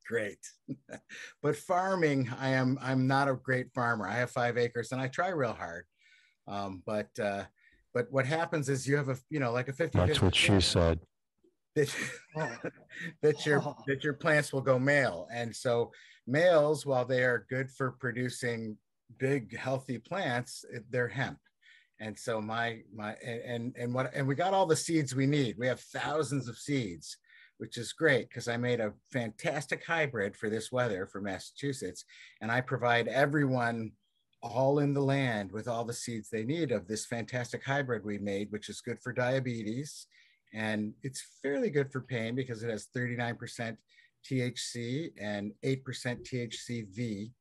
Great. But farming, I'm not a great farmer. I have 5 acres and I try real hard. But what happens is you have like a 50 That's 50 what she chance said. that, Oh. that your plants will go male. And so males, while they are good for producing big, healthy plants, they're hemp. And so and we got all the seeds we need. We have thousands of seeds, which is great because I made a fantastic hybrid for this weather for Massachusetts. And I provide everyone all in the land with all the seeds they need of this fantastic hybrid we made, which is good for diabetes. And it's fairly good for pain because it has 39% THC and 8% THCV,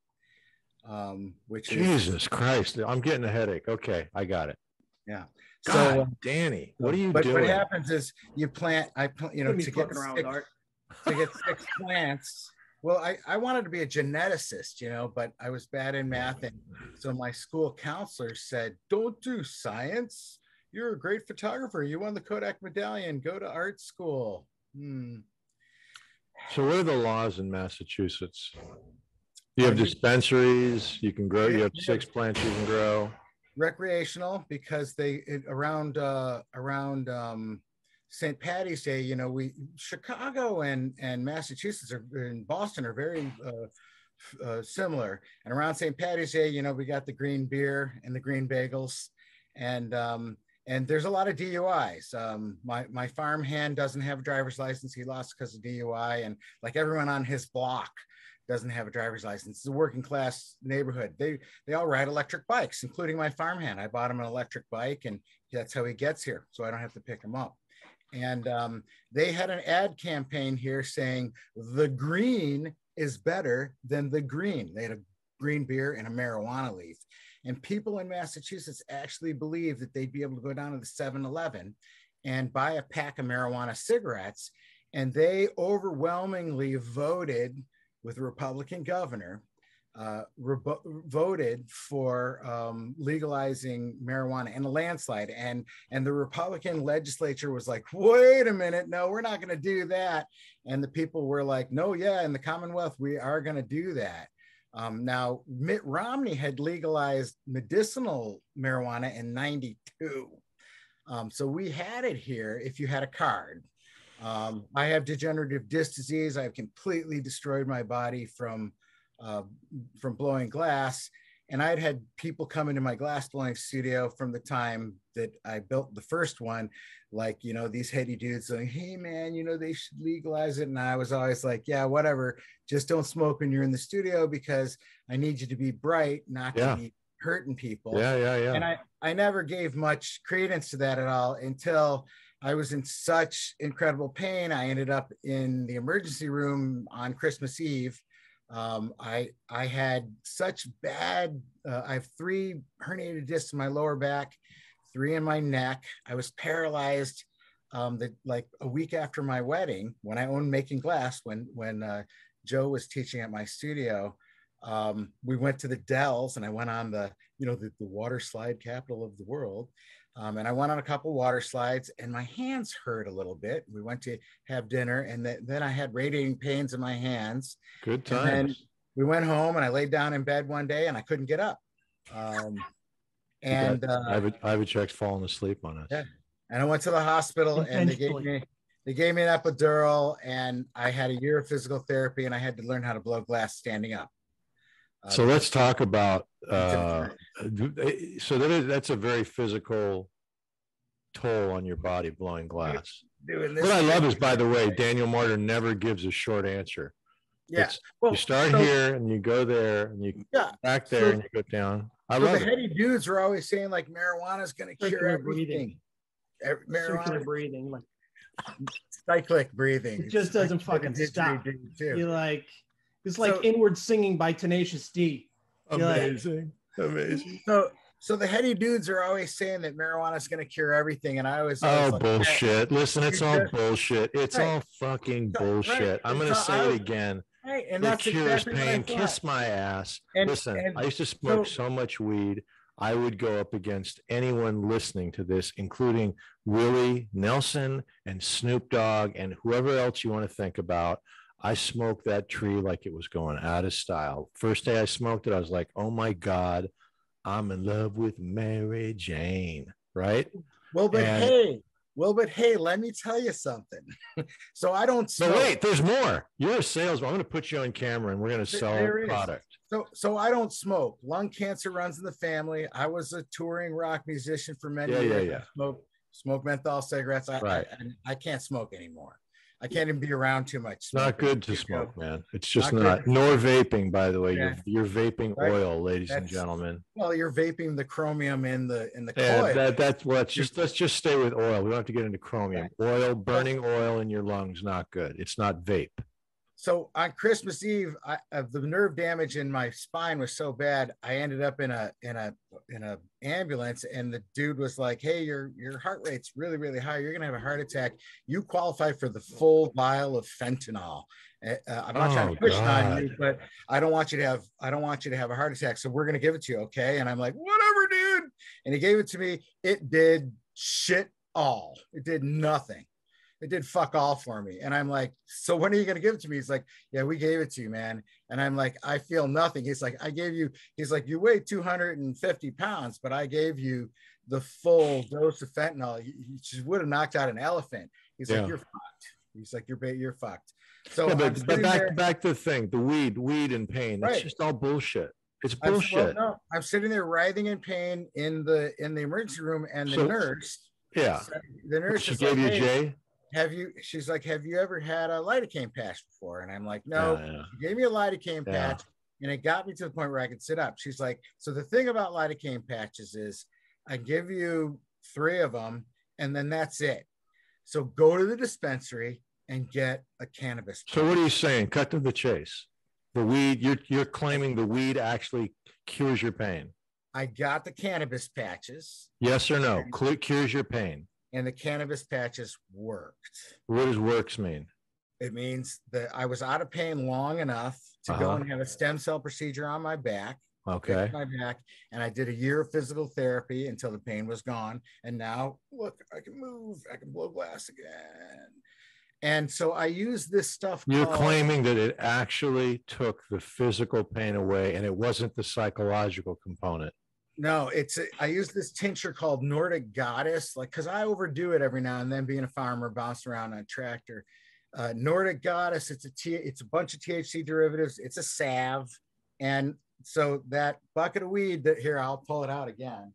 which Jesus Christ. I'm getting a headache. Okay, I got it. Yeah. God, So, Danny, what are you but doing? what happens is to get 6 plants. Well, I wanted to be a geneticist, but I was bad in math. And so my school counselor said, don't do science. You're a great photographer. You won the Kodak medallion. Go to art school. So what are the laws in Massachusetts? You have dispensaries. You can grow. You have 6 plants you can grow. Recreational, because around St. Patty's Day, Chicago and Massachusetts and Boston are very similar. And around St. Patty's Day, we got the green beer and the green bagels, and there's a lot of DUIs. My farmhand doesn't have a driver's license. He lost because of DUI, and like everyone on his block doesn't have a driver's license. It's a working class neighborhood. They all ride electric bikes, including my farmhand. I bought him an electric bike, and that's how he gets here, so I don't have to pick him up. And they had an ad campaign here saying the green is better than the green. They had a green beer and a marijuana leaf. And people in Massachusetts actually believe that they'd be able to go down to the 7-Eleven and buy a pack of marijuana cigarettes. And they overwhelmingly voted with a Republican governor, voted for legalizing marijuana in a landslide. And the Republican legislature was like, wait a minute, no, we're not going to do that. And the people were like, no, yeah, in the Commonwealth, we are going to do that. Now, Mitt Romney had legalized medicinal marijuana in '92. So we had it here if you had a card. I have degenerative disc disease. I've completely destroyed my body from blowing glass. And I'd had people come into my glass blowing studio from the time that I built the first one, like, these heady dudes saying, hey man, they should legalize it. And I was always like, yeah, whatever, just don't smoke when you're in the studio because I need you to be bright, not to be hurting people. Yeah. And I never gave much credence to that at all until I was in such incredible pain. I ended up in the emergency room on Christmas Eve. I had such bad, I have 3 herniated discs in my lower back, 3 in my neck. I was paralyzed like a week after my wedding when I owned Making Glass, when Joe was teaching at my studio. We went to the Dells and I went on the water slide capital of the world. And I went on a couple water slides and my hands hurt a little bit. We went to have dinner and then I had radiating pains in my hands. Good times. And then we went home and I laid down in bed one day and I couldn't get up. Ivacheck's falling asleep on us. Yeah. And I went to the hospital and they gave me an epidural and I had a year of physical therapy and I had to learn how to blow glass standing up. So let's talk about, that's a very physical toll on your body, blowing glass. What I love is, by the way, Daniel Martin never gives a short answer. Yeah. You start here and you go there and you back there and you go down. I love the heady dudes are always saying like marijuana is going to cure everything. Circular breathing, like cyclic breathing. It just doesn't fucking stop. You're like, it's like Inward Singing by Tenacious D. Amazing. So the heady dudes are always saying that marijuana is going to cure everything, and I was bullshit. Listen, it's all bullshit. It's all fucking bullshit. I'm going to say it again. Right, and it cures pain. Kiss my ass. Listen, I used to smoke so much weed. I would go up against anyone listening to this, including Willie Nelson and Snoop Dogg and whoever else you want to think about. I smoked that tree like it was going out of style. First day I smoked it, I was like, oh my God, I'm in love with Mary Jane, right? Well, but hey, let me tell you something. So I don't smoke. But wait, there's more. You're a salesman. I'm going to put you on camera and we're going to sell a product. So I don't smoke. Lung cancer runs in the family. I was a touring rock musician for many years. Yeah. Smoke menthol cigarettes. I can't smoke anymore. I can't even be around too much. It's not good to smoke, man. It's just not. Nor vaping, by the way. Yeah. You're vaping oil, ladies and gentlemen. Well, you're vaping the chromium in the coil. That's what. Let's just stay with oil. We don't have to get into chromium. Oil, burning oil in your lungs, not good. It's not vape. So on Christmas Eve, the nerve damage in my spine was so bad, I ended up in a ambulance, and the dude was like, "Hey, your heart rate's really, really high. You're gonna have a heart attack. You qualify for the full vial of fentanyl. I'm not trying to push on you, but I don't want you to have a heart attack. So we're gonna give it to you, okay?" And I'm like, "Whatever, dude." And he gave it to me. It did shit all. It did nothing. It did fuck all for me. And I'm like, "So when are you going to give it to me?" He's like, "Yeah, we gave it to you, man." And I'm like, "I feel nothing." He's like, he's like, "You weigh 250 pounds, but I gave you the full dose of fentanyl. You just would have knocked out an elephant." He's like, "You're fucked." He's like, you're fucked. So but back to the thing, the weed and pain. That's just all bullshit. It's bullshit. I'm sitting there writhing in pain in the emergency room, and the nurse. Yeah. The nurse. She gave you Jay. She's like, "Have you ever had a lidocaine patch before?" And I'm like, "No." She gave me a lidocaine patch, and it got me to the point where I could sit up. She's like, "So the thing about lidocaine patches is I give you 3 of them, and then that's it. So go to the dispensary and get a cannabis patch." So what are you saying? Cut to the chase. The weed, you're claiming the weed actually cures your pain. I got the cannabis patches. Yes or no? Cures your pain. And the cannabis patches worked. What does works mean? It means that I was out of pain long enough to go and have a stem cell procedure on my back. Okay. My back, and I did a year of physical therapy until the pain was gone. And now, look, I can move. I can blow glass again. And so I use this stuff. You're claiming that it actually took the physical pain away, and it wasn't the psychological component. No, I use this tincture called Nordic Goddess, like, because I overdo it every now and then, being a farmer, bouncing around on a tractor. Nordic Goddess, it's a bunch of THC derivatives. It's a salve. And so that bucket of weed here, I'll pull it out again.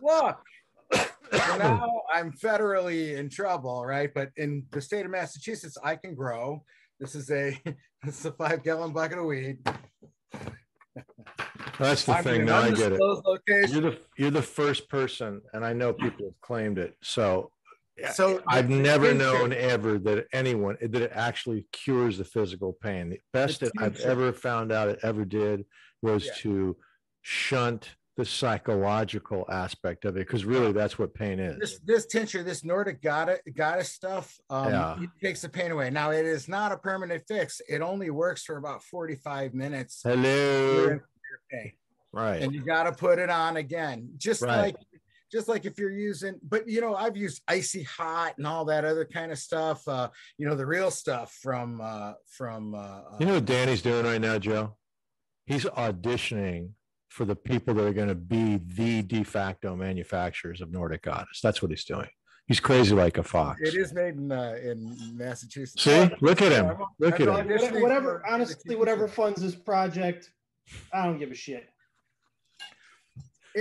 Look, so now I'm federally in trouble, right? But in the state of Massachusetts, I can grow. This is a 5-gallon bucket of weed. That's the thing. Now I get it. You're the first person, and I know people have claimed it. So I've never known ever that it actually cures the physical pain. The best that I've ever found out it ever did was to shunt the psychological aspect of it, because really that's what pain is. This tincture, this Nordic goddess stuff, it takes the pain away. Now, it is not a permanent fix. It only works for about 45 minutes. Hello. Right. And you got to put it on again, just like if you're using, but I've used Icy Hot and all that other kind of stuff. The real stuff from what Danny's doing right now, Joe? He's auditioning for the people that are going to be the de facto manufacturers of Nordic Goddess. That's what he's doing. He's crazy like a fox. It is made in Massachusetts. See, look at him. Look at him. Whatever funds this project, I don't give a shit.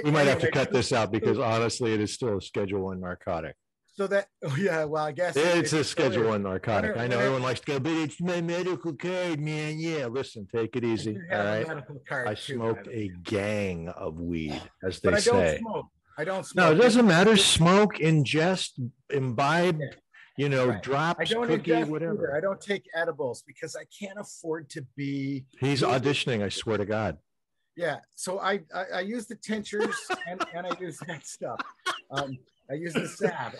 We might have to cut this out because honestly, it is still a Schedule I narcotic. So I guess it's a Schedule I narcotic. I know everyone likes to go, but it's my medical card, man. Yeah, listen, take it easy. All right. I smoked a gang of weed, as they say. I don't smoke. No, it doesn't matter. Smoke, ingest, imbibe, drops, cookie, whatever. I don't take edibles because I can't afford to be. He's auditioning, I swear to God. Yeah. So I use the tinctures and I use that stuff. I use the salve,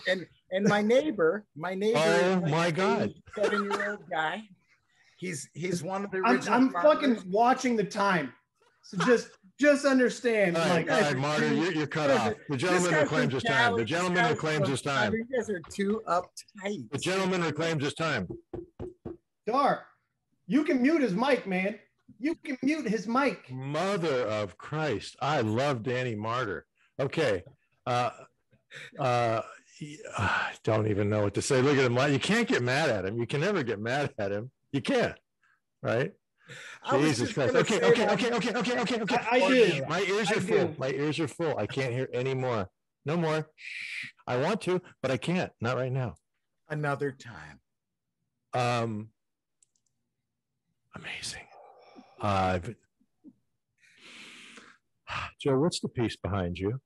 and my neighbor. Oh my God! 7-year-old guy. He's one of the original. I'm fucking watching the time. So just just understand. All right, Marty, you're cut off. The gentleman reclaims his time. The gentleman reclaims his time. You guys are too uptight. The gentleman reclaims his time. Dar, you can mute his mic, man. You can mute his mic. Mother of Christ. I love Danny Martyr. Okay. I don't even know what to say. Look at him. You can't get mad at him. You can never get mad at him. You can't. Right? Jesus Christ. Okay. I do. My ears are full. My ears are full. I can't hear any more. No more. I want to, but I can't. Not right now. Another time. Amazing. Joe, what's the piece behind you?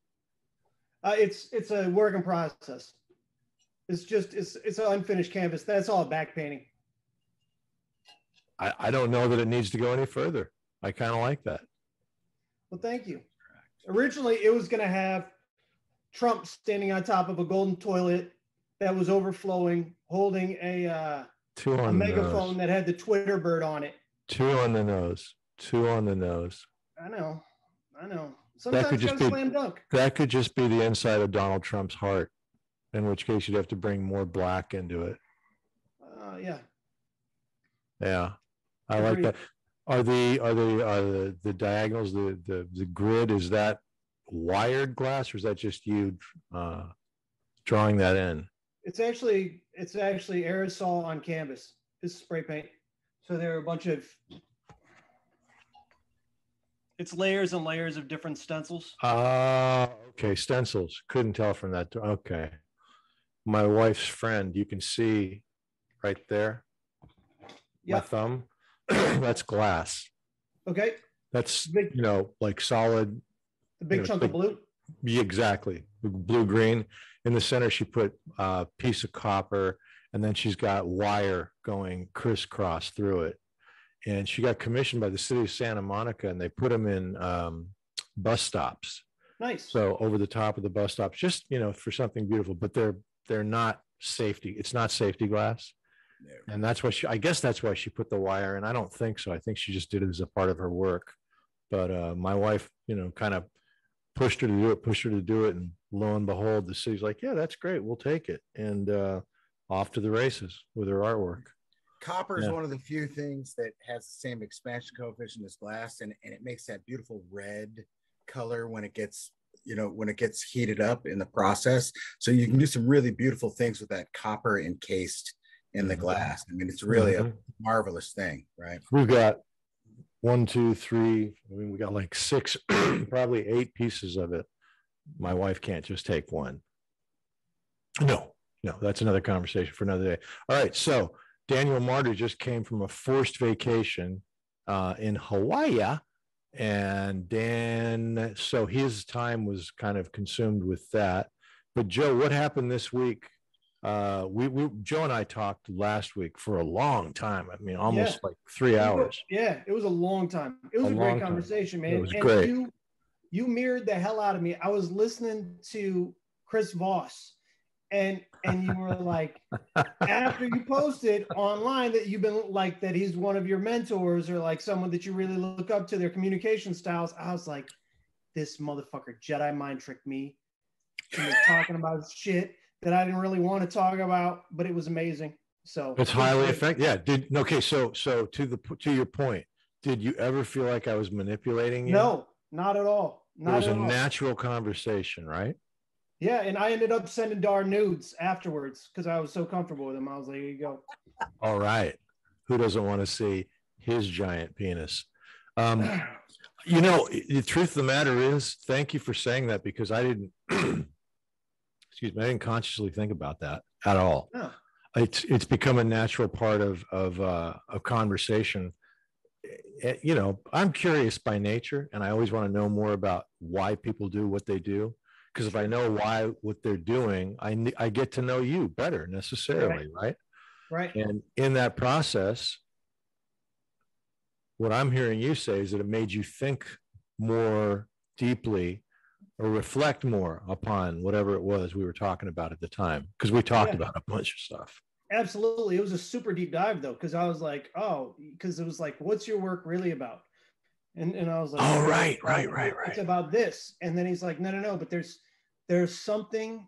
It's a work in process. It's an unfinished canvas. That's all back painting. I don't know that it needs to go any further. I kind of like that. Well, thank you. Originally, it was going to have Trump standing on top of a golden toilet that was overflowing, holding a megaphone that had the Twitter bird on it. Two on the nose. I know. Sometimes that could just be slam dunk. That could just be the inside of Donald Trump's heart, in which case you'd have to bring more black into it. Yeah. Yeah, I like that. Are the diagonals, the grid, is that wired glass, or is that just you drawing that in? It's actually aerosol on canvas. It's spray paint. So there are a bunch of, it's layers and layers of different stencils. Okay, stencils. Couldn't tell from that. Okay. My wife's friend, you can see right there. Yep. My thumb. That's glass. Okay. That's, like solid. The big chunk of blue? Yeah, exactly. Blue-green. In the center, she put a piece of copper, and then she's got wire going crisscross through it. And she got commissioned by the city of Santa Monica, and they put them in bus stops. Nice. So over the top of the bus stops, just, for something beautiful, but they're not safety. It's not safety glass. No. And that's why I guess that's why she put the wire in. I don't think so. I think she just did it as a part of her work. But my wife, kind of pushed her to do it. And lo and behold, the city's like, yeah, that's great. We'll take it. And off to the races with her artwork. Copper is one of the few things that has the same expansion coefficient as glass, and it makes that beautiful red color when it gets heated up in the process. So you can do some really beautiful things with that copper encased in the glass. I mean, it's really a marvelous thing, right? We've got 1, 2, 3. We got like 6, probably 8 pieces of it. My wife can't just take one. No, that's another conversation for another day. All right, so Daniel Martyr just came from a forced vacation in Hawaii, and so his time was kind of consumed with that. But Joe, what happened this week? Joe and I talked last week for a long time. I mean, almost like 3 hours. Yeah, it was a long time. It was a great conversation, man. It was great. You mirrored the hell out of me. I was listening to Chris Voss, and you were like, after you posted online that you've been like that he's one of your mentors or like someone that you really look up to, their communication styles. I was like, this motherfucker Jedi mind tricked me. He was talking about shit that I didn't really want to talk about, but it was amazing. So it's highly effective. Yeah. Okay. So to your point, did you ever feel like I was manipulating you? No, not at all. It was a natural conversation, right? Yeah. And I ended up sending Dar nudes afterwards because I was so comfortable with him. I was like, here you go. All right. Who doesn't want to see his giant penis? The truth of the matter is, thank you for saying that, because I didn't, I didn't consciously think about that at all. No. It's become a natural part of a conversation. I'm curious by nature, and I always want to know more about why people do what they do. Because if I know what they're doing, I get to know you better necessarily, right? Right. And in that process, what I'm hearing you say is that it made you think more deeply or reflect more upon whatever it was we were talking about at the time, because we talked about a bunch of stuff. Absolutely. It was a super deep dive though, because I was like, because it was like, what's your work really about? And I was like, oh, no, right. It's about this. And then he's like, no, but there's something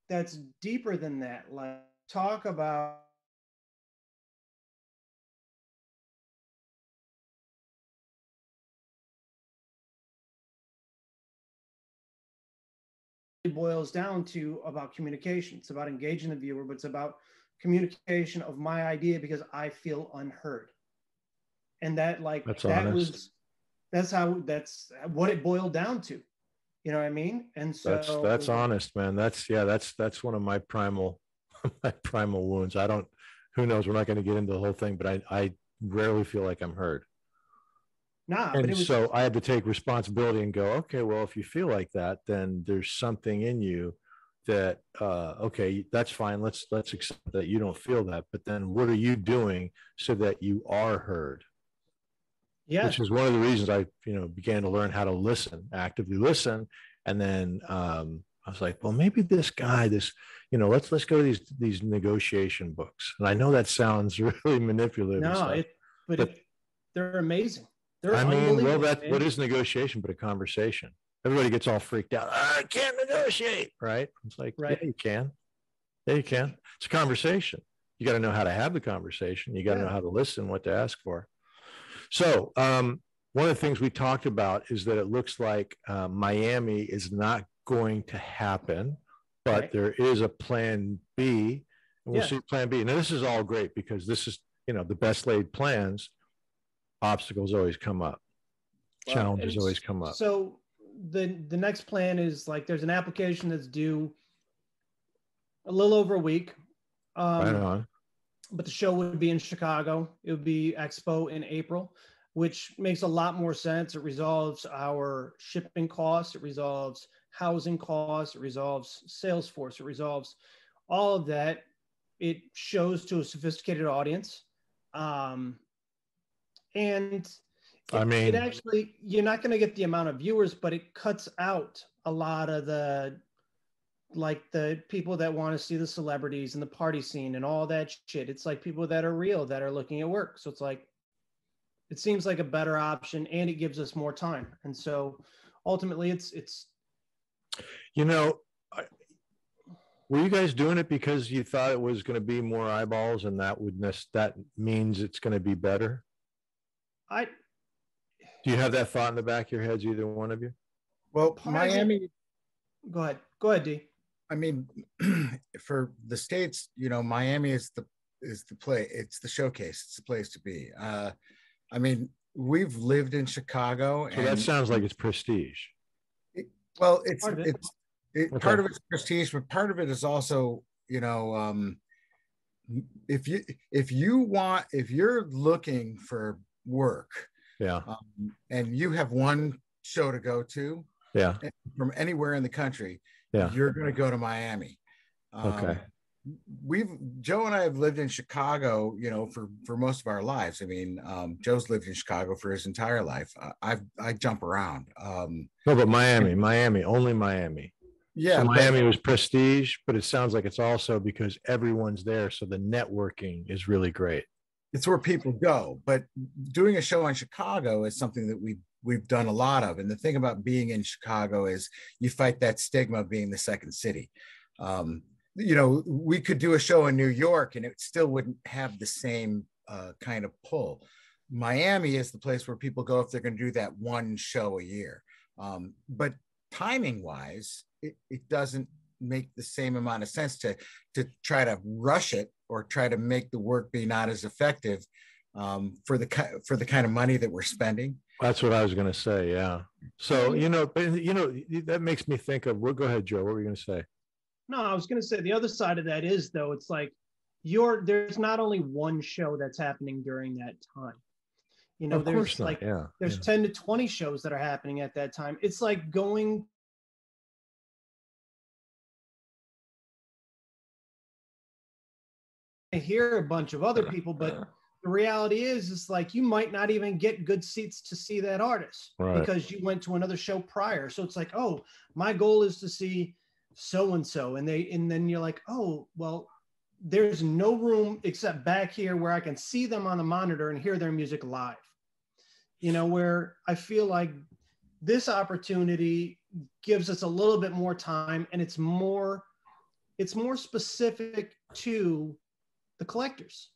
that's deeper than that. Like, talk about it boils down to about communication. It's about engaging the viewer, but it's about communication of my idea because I feel unheard. And that, like, That's that honest. that's what it boiled down to. You know what I mean? And so That's honest, man. That's one of my primal my primal wounds. I don't, who knows, we're not going to get into the whole thing, but I rarely feel like I'm heard. nah, but And it was so I had to take responsibility and go, okay, well, if you feel like that, then there's something in you that okay, that's fine. Let's accept that you don't feel that. But then what are you doing so that you are heard? yeah. Which is one of the reasons I, began to learn how to listen, actively listen. And then I was like, well, maybe this guy, let's go to these negotiation books. And I know that sounds really manipulative. No, they're amazing. They're I mean, well, unbelievable. what is negotiation but a conversation? Everybody gets all freaked out. I can't negotiate, right? It's like, right. Yeah, you can. Yeah, you can. It's a conversation. You got to know how to have the conversation. You got to know how to listen, what to ask for. So one of the things we talked about is that it looks like Miami is not going to happen, but there is a plan B. And we'll see plan B. Now, this is all great because this is, the best laid plans. Obstacles always come up. Challenges always come up. So the next plan is, like, there's an application that's due a little over a week. Right on. But the show would be in Chicago. It would be Expo in April, which makes a lot more sense. It resolves our shipping costs. It resolves housing costs. It resolves sales force. It resolves all of that. It shows to a sophisticated audience. And it actually, you're not going to get the amount of viewers, but it cuts out a lot of the people that want to see the celebrities and the party scene and all that shit. It's like people that are real, that are looking at work. So it's like, it seems like a better option, and it gives us more time. And so ultimately it's, were you guys doing it because you thought it was going to be more eyeballs and that means it's going to be better? Do you have that thought in the back of your heads, either one of you? Well, Miami. Go ahead, D. I mean, for the States, Miami is the play. It's the showcase. It's the place to be. I mean, we've lived in Chicago. So that sounds like it's prestige. It's part of it's prestige, but part of it is also, if you're looking for work, and you have one show to go to, from anywhere in the country, you're going to go to Miami. Okay. Joe and I have lived in Chicago, for most of our lives. I mean, Joe's lived in Chicago for his entire life. I jump around. No, but Miami, only Miami. Yeah, so Miami was prestige, but it sounds like it's also because everyone's there, so the networking is really great. It's where people go. But doing a show in Chicago is something that we've done a lot of. And the thing about being in Chicago is you fight that stigma of being the second city. We could do a show in New York and it still wouldn't have the same kind of pull. Miami is the place where people go if they're going to do that one show a year. But timing wise, it doesn't make the same amount of sense to try to rush it or try to make the work be not as effective for the kind of money that we're spending. That's what I was going to say. Yeah. So, that makes me think of, go ahead, Joe. What were you going to say? No, I was going to say the other side of that is, though, it's like there's not only one show that's happening during that time. There's 10 to 20 shows that are happening at that time. It's like going to hear a bunch of other people, but the reality is, it's like you might not even get good seats to see that artist because you went to another show prior. So it's like, oh, my goal is to see so-and-so. And then you're like, oh, well, there's no room except back here where I can see them on the monitor and hear their music live. where I feel like this opportunity gives us a little bit more time, and it's more specific to the collectors.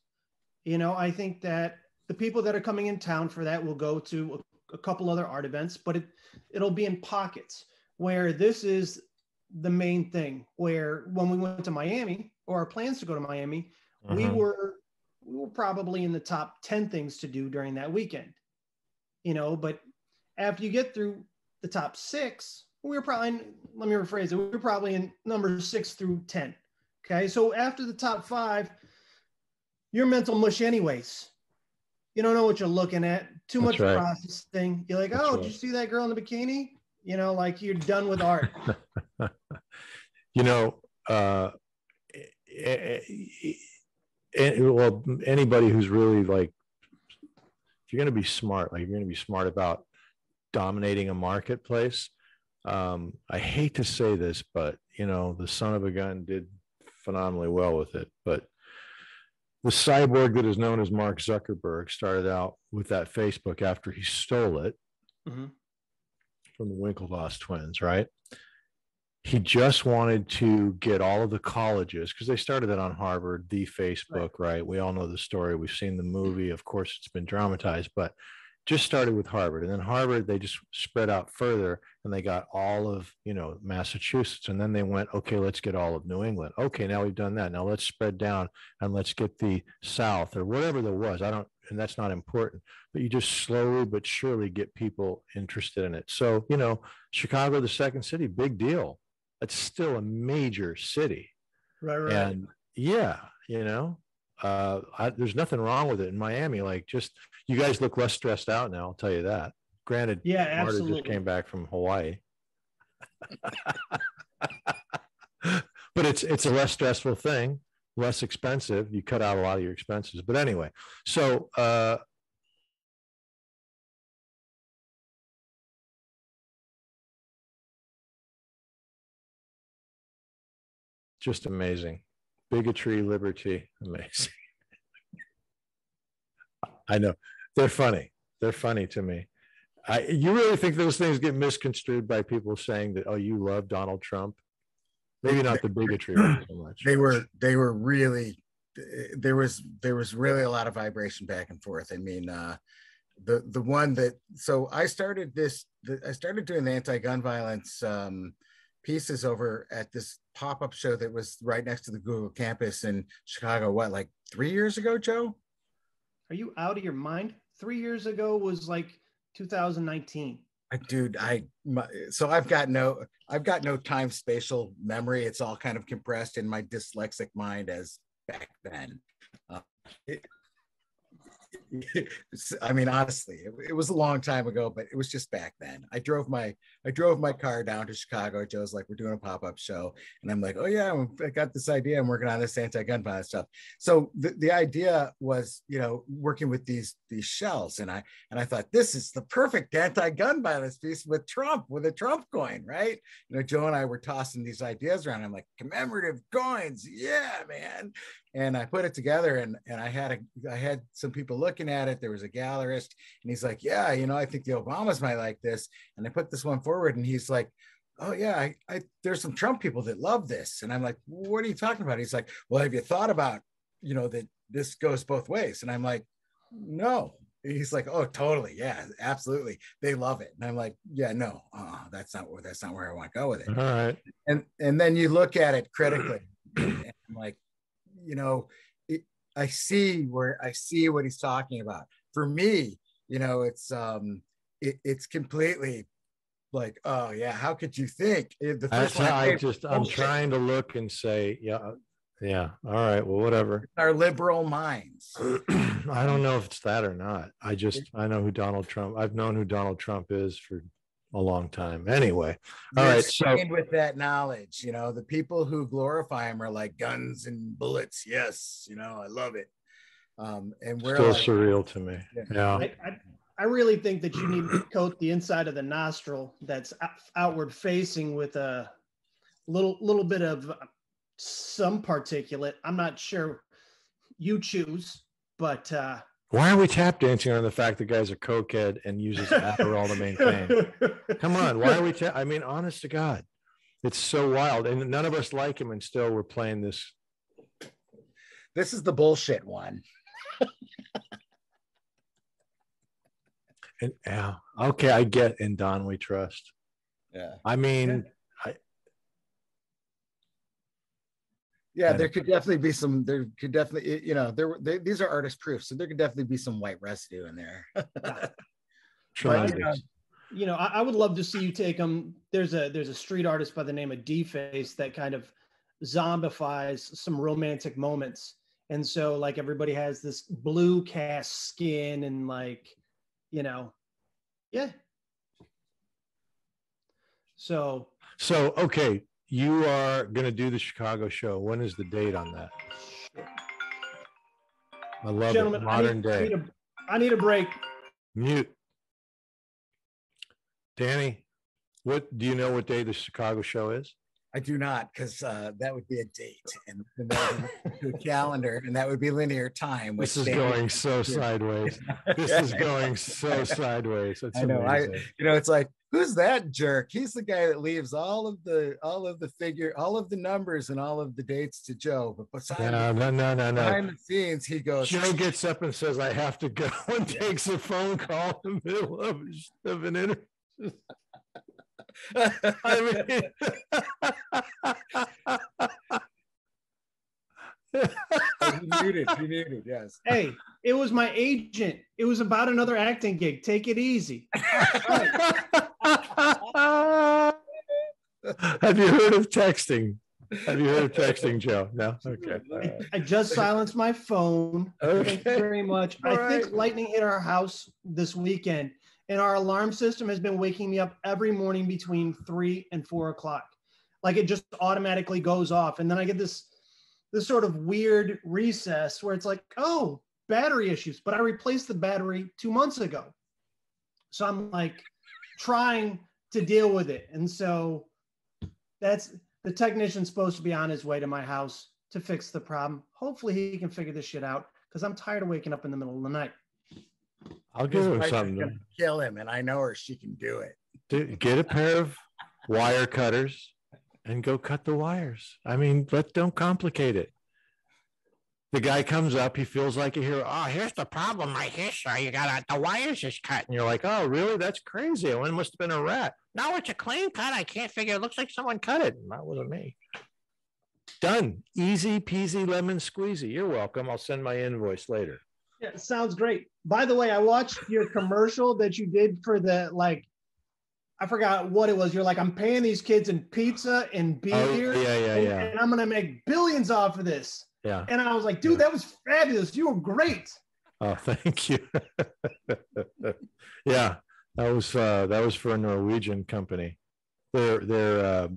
I think that the people that are coming in town for that will go to a couple other art events, but it'll be in pockets, where this is the main thing. Where when we went to Miami, or our plans to go to Miami, we were probably in the top 10 things to do during that weekend, but after you get through the top 6, we were probably, let me rephrase it, we were probably in numbers 6 through 10. Okay. So after the top 5, you're mental mush anyways. You don't know what you're looking at. Too much processing. You're like, did you see that girl in the bikini? Like you're done with art. Well, anybody who's really like, if you're going to be smart, like you're going to be smart about dominating a marketplace. I hate to say this, but the son of a gun did phenomenally well with it. But the cyborg that is known as Mark Zuckerberg started out with that Facebook after he stole it from the Winklevoss twins, right? He just wanted to get all of the colleges, because they started it on Harvard, the Facebook, right? We all know the story. We've seen the movie. Of course, it's been dramatized, but just started with Harvard. And then Harvard, they just spread out further, and they got all of, Massachusetts. And then they went, okay, let's get all of New England. Okay, now we've done that. Now let's spread down and let's get the South, or whatever there was. And that's not important, but you just slowly but surely get people interested in it. So, Chicago, the second city, big deal. It's still a major city. Right. And yeah, there's nothing wrong with it. In Miami, like, just, you guys look less stressed out now, I'll tell you that. Granted, yeah, Marta absolutely. just came back from Hawaii. But it's a less stressful thing, less expensive. You cut out a lot of your expenses. But anyway, so just amazing. Bigotry, liberty, amazing. I know. They're funny. They're funny to me. You really think those things get misconstrued by people saying that, oh, you love Donald Trump? Maybe not the bigotry so much. They were really, there was really a lot of vibration back and forth. I mean, the one that, so I started doing the anti-gun violence pieces over at this pop-up show that was right next to the Google campus in Chicago. What, like 3 years ago, Joe? Are you out of your mind? 3 years ago was like 2019. So I've got no time spatial memory. It's all kind of compressed in my dyslexic mind as back then. I mean, honestly, it was a long time ago, but it was just back then. I drove my car down to Chicago. Joe's like, we're doing a pop-up show. And I'm like, oh yeah, I got this idea. I'm working on this anti-gun violence stuff. So the idea was, working with these shells. And I thought, this is the perfect anti-gun violence piece with a Trump coin, right? Joe and I were tossing these ideas around. I'm like, commemorative coins. Yeah, man. And I put it together, and I had some people looking at it. There was a gallerist, and he's like, yeah, I think the Obamas might like this. And I put this one forward, and he's like, oh yeah, there's some Trump people that love this. And I'm like, what are you talking about? He's like, well, have you thought about, that this goes both ways? And I'm like, no. He's like, oh, totally. Yeah, absolutely. They love it. And I'm like, yeah, no, that's not where I want to go with it. All right. And then you look at it critically, and I'm like, I see what he's talking about. For me, it's completely like, oh yeah, how could you think? The first I'm trying to look and say, yeah, all right, well, whatever. Our liberal minds. I don't know if it's that or not. I know who Donald Trump. I've known who Donald Trump is for a long time. Anyway, all right. So with that knowledge, the people who glorify him are like guns and bullets. Yes, I love it. And we're still surreal to me. Yeah. I really think that you need to coat the inside of the nostril that's outward facing with a little bit of some particulate. I'm not sure, you choose, but Why are we tap dancing on the fact the guy's a cokehead and uses Adderall to maintain? Come on, why are we? I mean, honest to God, it's so wild, and none of us like him, and still we're playing this. This is the bullshit one. And yeah, okay, I get In Don We Trust. Yeah, I mean, yeah, there could definitely be some. There could definitely, you know, these are artist proof, so there could definitely be some white residue in there. Tremendous. You know, I would love to see you take them. There's a street artist by the name of D-Face that kind of zombifies some romantic moments, and so like everybody has this blue cast skin and like, you know, yeah. So okay, you are going to do the Chicago show. When is the date on that? I love it. Modern day. I need a break. Mute. Danny, what do you know what day the Chicago show is? I do not, because that would be a date and that would be a calendar, and that would be linear time. This is going so sideways. This is going so sideways. It's I know. amazing. It's like, who's that jerk? He's the guy that leaves all of the numbers and all of the dates to Joe. But behind the scenes, he goes. Joe gets up and says, "I have to go," and takes a phone call in the middle of an interview. I mean, he muted, yes. Hey, it was my agent. It was about another acting gig. Take it easy. Have you heard of texting? Joe? No? Okay. I just silenced my phone. Okay. Thank you very much. All I think lightning hit our house this weekend, and our alarm system has been waking me up every morning between 3 and 4 o'clock. Like it just automatically goes off. And then I get this sort of weird recess where it's like, oh, battery issues. But I replaced the battery 2 months ago. So I'm like trying to deal with it. And so that's the technician's supposed to be on his way to my house to fix the problem. Hopefully he can figure this shit out because I'm tired of waking up in the middle of the night. I'll give him something. Gonna kill him, and I know her. She can do it. Get a pair of wire cutters and go cut the wires. I mean, don't complicate it. The guy comes up, he feels like a hero. Oh, here's the problem right here, sir. You got the wires just cut. And you're like, oh, really? That's crazy. One must have been a rat. No, it's a clean cut. I can't figure. It looks like someone cut it. That wasn't me. Done. Easy peasy lemon squeezy. You're welcome. I'll send my invoice later. Yeah, sounds great. By the way, I watched your commercial that you did for the, like, I forgot what it was. You're like, I'm paying these kids in pizza and beer. Oh, yeah. And I'm going to make billions off of this. Yeah. And I was like, dude, that was fabulous. You were great. Oh, thank you. Yeah, that was for a Norwegian company. They're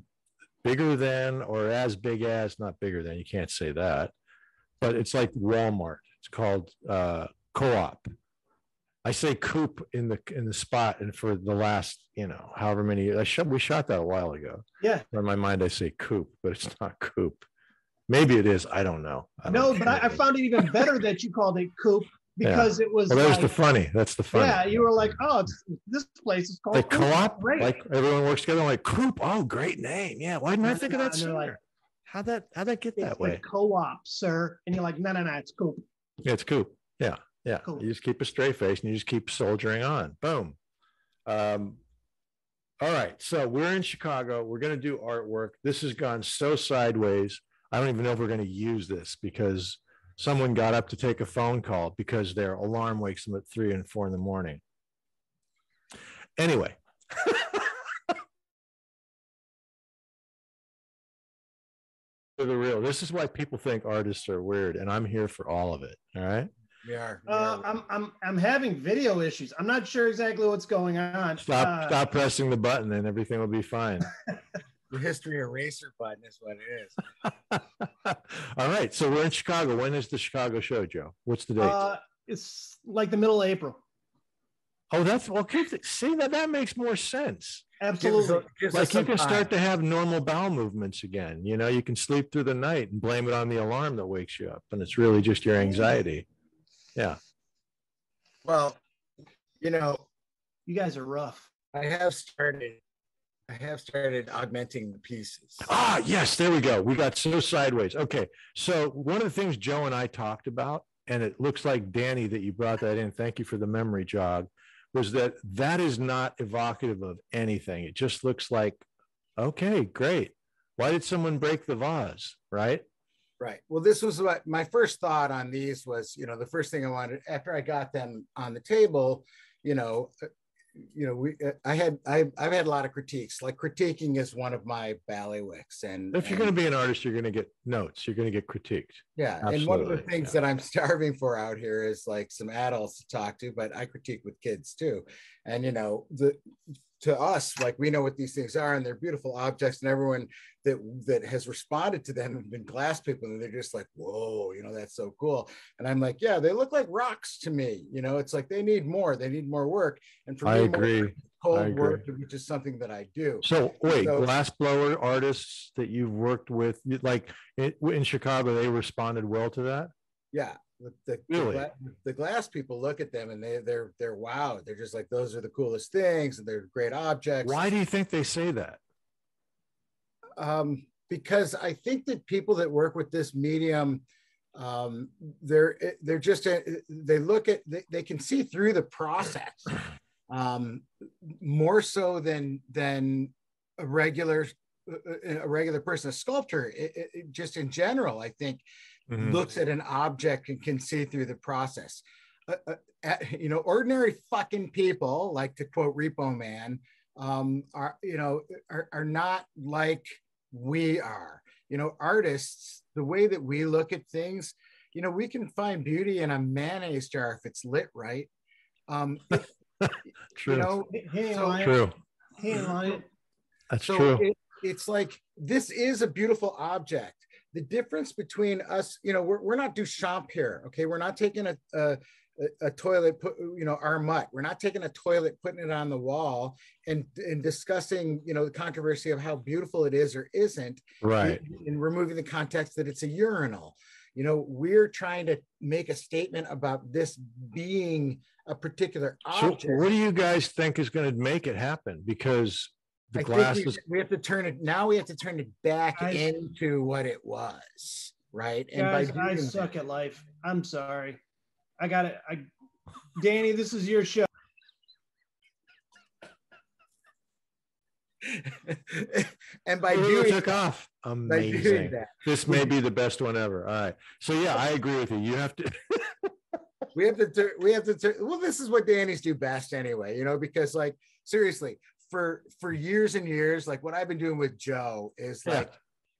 bigger than, or as big as, not bigger than, you can't say that, but it's like Walmart. It's called Co-op. I say Coop in the spot, and for the last, however many, we shot that a while ago. Yeah. In my mind, I say Coop, but it's not Coop. Maybe it is. I don't know. But I found it even better that you called it Coop because it was. Well, that's the funny. Yeah, you were like, oh, this place is called like Co-op. Like everyone works together. I'm like Coop. Oh, great name. Yeah. Why didn't I think of that sooner? Like, how'd that get that way? Co-op, sir. And you're like, no, it's Coop. Yeah, it's Coop. Yeah. Cool. You just keep a straight face and you just keep soldiering on. Boom. All right. So we're in Chicago. We're going to do artwork. This has gone so sideways. I don't even know if we're going to use this because someone got up to take a phone call because their alarm wakes them at 3 and 4 in the morning. Anyway. The real. This is why people think artists are weird, and I'm here for all of it. All right. We are. I'm having video issues. I'm not sure exactly what's going on. Stop pressing the button, and everything will be fine. The history eraser button is what it is. All right. So we're in Chicago. When is the Chicago show, Joe? What's the date? It's like the middle of April. Oh, that's okay. See, that makes more sense. Absolutely. Like you can start to have normal bowel movements again. You can sleep through the night and blame it on the alarm that wakes you up. And it's really just your anxiety. Yeah. Well, you know, you guys are rough. I have started augmenting the pieces. Ah, yes, there we go. We got so sideways. Okay. So one of the things Joe and I talked about, and it looks like Danny that you brought that in. Thank you for the memory jog, was that is not evocative of anything. It just looks like, okay, great. Why did someone break the vase? Right. Right. Well, this was what my first thought on these was, the first thing I wanted after I got them on the table, I've had a lot of critiques. Like critiquing is one of my bailiwicks, and if you're going to be an artist, you're going to get notes. You're going to get critiqued. Yeah, absolutely. And one of the things that I'm starving for out here is like some adults to talk to, but I critique with kids too. And to us, like we know what these things are, and they're beautiful objects, and everyone that has responded to them have been glass people, and they're just like, whoa, that's so cool. And I'm like, yeah, they look like rocks to me. It's like they need more work. And for me, I agree. Cold work, which is something that I do. So wait, glass blower artists that you've worked with, like in Chicago, they responded well to that? Yeah. The glass people look at them and they're wow. They're just like, those are the coolest things, and they're great objects. Why do you think they say that? Because I think that people that work with this medium, they're just they look at they can see through the process more so than a regular person. A sculptor, just in general, I think. Mm-hmm. Looks at an object and can see through the process. Ordinary fucking people, like to quote Repo Man, are not like we are. Artists, the way that we look at things, we can find beauty in a mayonnaise jar if it's lit right. True. True. That's true. It's like, this is a beautiful object. The difference between us, we're not Duchamp here, okay? We're not taking a toilet, our mutt. We're not taking a toilet, putting it on the wall, and discussing, the controversy of how beautiful it is or isn't, right? And removing the context that it's a urinal. We're trying to make a statement about this being a particular object. So what do you guys think is going to make it happen? Because the glass we have to turn it back into what it was, right? And guys, I suck at life. I'm sorry. I got it. Danny, this is your show. And by doing took off. Amazing. This may be the best one ever. All right. So yeah, I agree with you. You have to we have to well, this is what Danny's do best anyway, because like seriously, for years and years, like what I've been doing with Joe is like,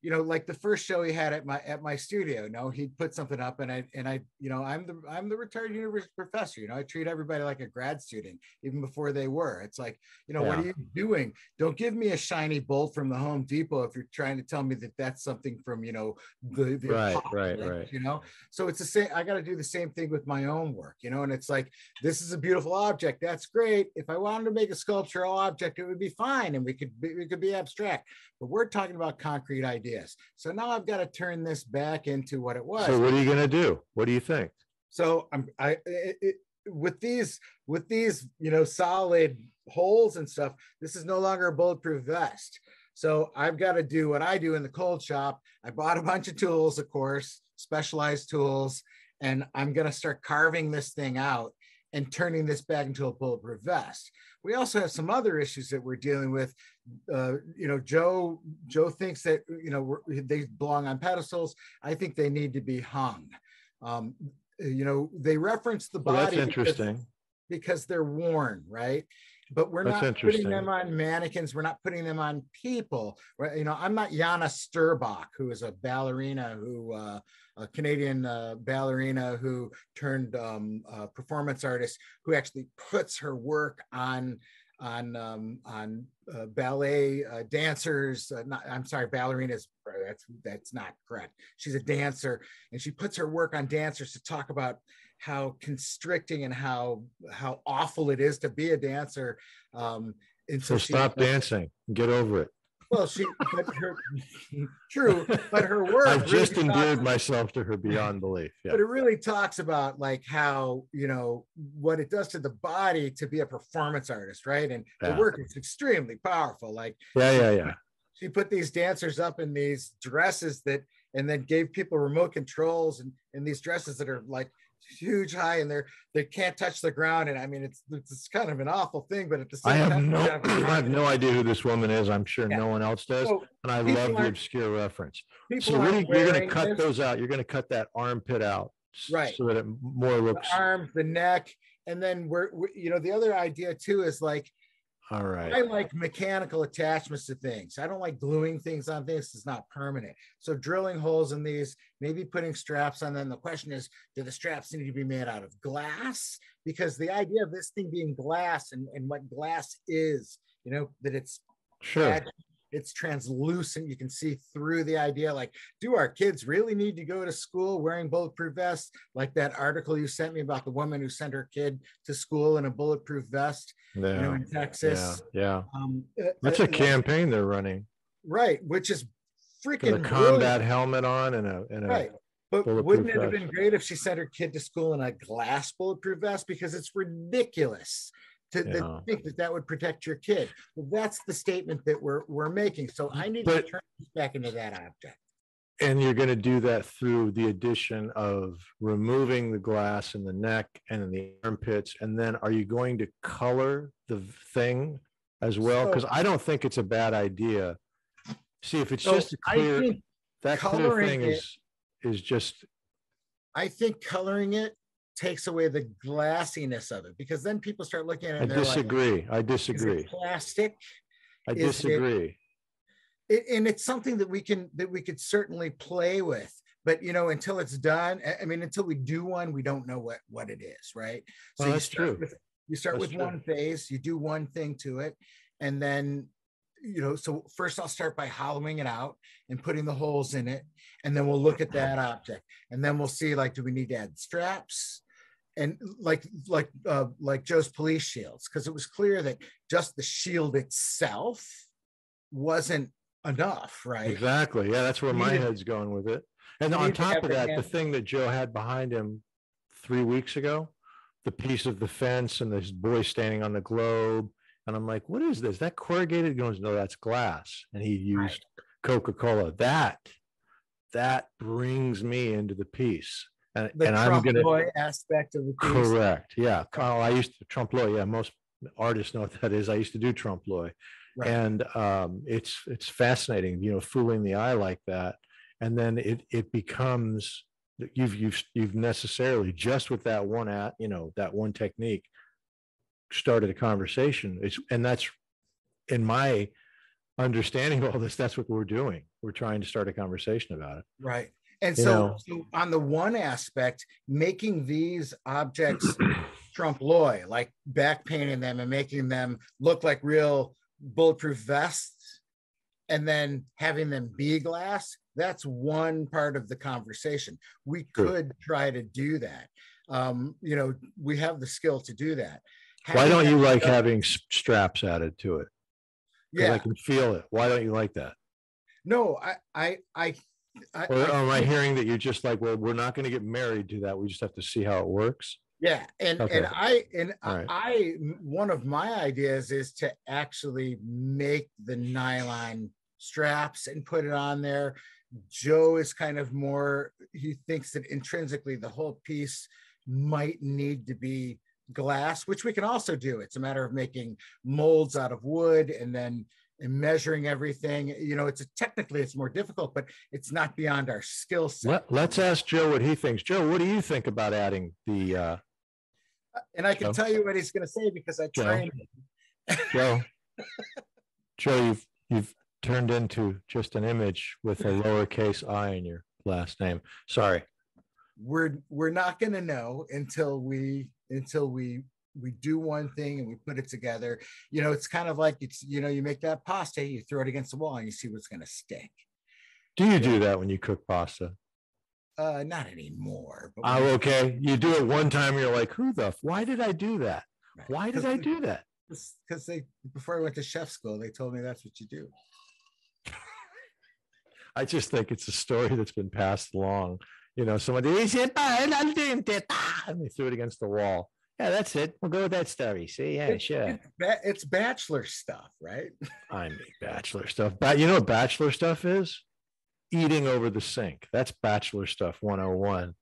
like the first show he had at my studio, he'd put something up and I I'm the retired university professor, I treat everybody like a grad student, even before they were. It's like, what are you doing? Don't give me a shiny bolt from the Home Depot if you're trying to tell me that that's something from, the right. So it's the same. I got to do the same thing with my own work, and it's like, this is a beautiful object. That's great. If I wanted to make a sculptural object, it would be fine. And we could be abstract, but we're talking about concrete ideas. So now I've got to turn this back into what it was. So what are you going to do? What do you think? So with these solid holes and stuff, this is no longer a bulletproof vest. So I've got to do what I do in the cold shop. I bought a bunch of tools, of course, specialized tools, and I'm going to start carving this thing out and turning this back into a bulletproof vest. We also have some other issues that we're dealing with. Joe thinks that, they belong on pedestals. I think they need to be hung. They reference the body. That's interesting. Because they're worn, right? But we're not putting them on mannequins. We're not putting them on people, right? I'm not Jana Sturbach, who is a ballerina a Canadian ballerina who turned performance artist, who actually puts her work on ballet dancers. I'm sorry, ballerinas. That's not correct. She's a dancer, and she puts her work on dancers to talk about how constricting and how awful it is to be a dancer. And so stop dancing, get over it. Well, true, but her work. I've just endeared myself to her beyond belief. Yeah. But it really talks about like how, what it does to the body to be a performance artist, right? And the work is extremely powerful. Like, yeah. She put these dancers up in these dresses and then gave people remote controls and in these dresses that are like huge high and they can't touch the ground. And I mean, it's kind of an awful thing, but at the same time, I have no idea who this woman is. I'm sure no one else does. So and I love the obscure reference. So you're going to cut those out. You're going to cut that armpit out, right? So that it more looks the arms, the neck, and then we're the other idea too is like, all right, I like mechanical attachments to things. I don't like gluing things on things. It's not permanent. So drilling holes in these, maybe putting straps on them. The question is, do the straps need to be made out of glass? Because the idea of this thing being glass and what glass is, that it's sure. It's translucent. You can see through the idea. Like, do our kids really need to go to school wearing bulletproof vests? Like that article you sent me about the woman who sent her kid to school in a bulletproof vest, in Texas. Yeah. That's a campaign they're running. Right. Which is freaking with a combat helmet on and right. But wouldn't it have been great if she sent her kid to school in a glass bulletproof vest? Because it's ridiculous to think that would protect your kid. Well, that's the statement that we're making. So I need to turn this back into that object. And you're going to do that through the addition of removing the glass in the neck and in the armpits. And then are you going to color the thing as well? Because I don't think it's a bad idea. See, if it's just a clear, that clear thing is just. I think coloring it takes away the glassiness of it, because then people start looking at it. I disagree. Is it plastic? I disagree. And it's something that we could certainly play with, but until it's done, I mean, until we do one, we don't know what it is, right? So that's true. You start with one phase, you do one thing to it, and then so first I'll start by hollowing it out and putting the holes in it, and then we'll look at that object, and then we'll see, like, do we need to add straps? And like Joe's police shields, because it was clear that just the shield itself wasn't enough, right? Exactly. Yeah, that's where my head's going with it. And on top of that, the thing that Joe had behind him 3 weeks ago, the piece of the fence and this boy standing on the globe. And I'm like, what is this? That corrugated? He goes, no, that's glass. And he used Coca-Cola. That brings me into the piece. And I'm going to aspect of the piece. Correct. Yeah. Carl, I used to trompe-l'oeil. Yeah. Most artists know what that is. I used to do trompe-l'oeil. Right. And it's fascinating, fooling the eye like that. And then it becomes, you've necessarily, just with that one that one technique, started a conversation. And that's, in my understanding of all this, that's what we're doing. We're trying to start a conversation about it. Right. And so on the one aspect, making these objects trompe-l'oeil, like back painting them and making them look like real bulletproof vests, and then having them be glass, that's one part of the conversation. We could try to do that. We have the skill to do that. Why don't you like having straps added to it? Yeah, I can feel it. Why don't you like that? No, or am I hearing that you're just like, well, we're not going to get married to that. We just have to see how it works. Yeah. And one of my ideas is to actually make the nylon straps and put it on there. Joe is kind of more, he thinks that intrinsically the whole piece might need to be glass, which we can also do. It's a matter of making molds out of wood and then measuring everything. Technically it's more difficult, but it's not beyond our skill set. Let's ask Joe what he thinks. Joe, what do you think about adding the and I can tell you what he's going to say, because I trained him. Joe, you've turned into just an image with a lowercase I in your last name. Sorry. We're not going to know until we do one thing and we put it together. It's kind of like, you make that pasta, you throw it against the wall and you see what's going to stick. Do you do that when you cook pasta? Not anymore. But okay. You do it one time and you're like, why did I do that? Right. Why did I do that? Because before I went to chef school, they told me that's what you do. I just think it's a story that's been passed along. You know, somebody said, and they threw it against the wall. Yeah, that's it. We'll go with that story. See, yeah, sure. It's bachelor stuff, right? I mean, bachelor stuff. But you know what bachelor stuff is? Eating over the sink. That's bachelor stuff 101.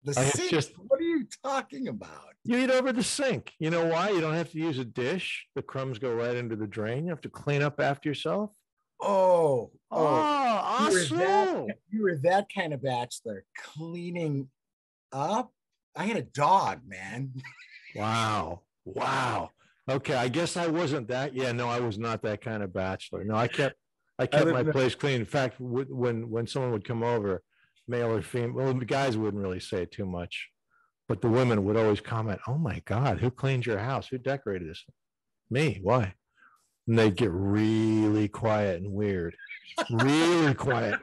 The sink? Just, what are you talking about? You eat over the sink. You know why? You don't have to use a dish. The crumbs go right into the drain. You have to clean up after yourself. Oh, awesome. You were that kind of bachelor, cleaning up. I had a dog, man. Wow. Okay, I guess I wasn't that. Yeah, no, I was not that kind of bachelor. No, I kept my place clean. In fact, when someone would come over, male or female, well, the guys wouldn't really say it too much, but the women would always comment, "Oh my God, who cleaned your house? Who decorated this?" Me. Why? And they'd get really quiet and weird. Really quiet.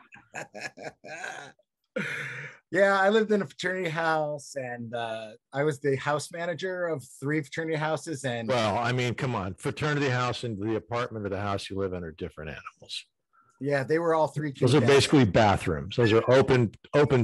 Yeah, I lived in a fraternity house, and I was the house manager of 3 fraternity houses. And well, I mean, come on, fraternity house and the apartment or the house you live in are different animals. Yeah, they were all 3. Those are basically bathrooms. Those are open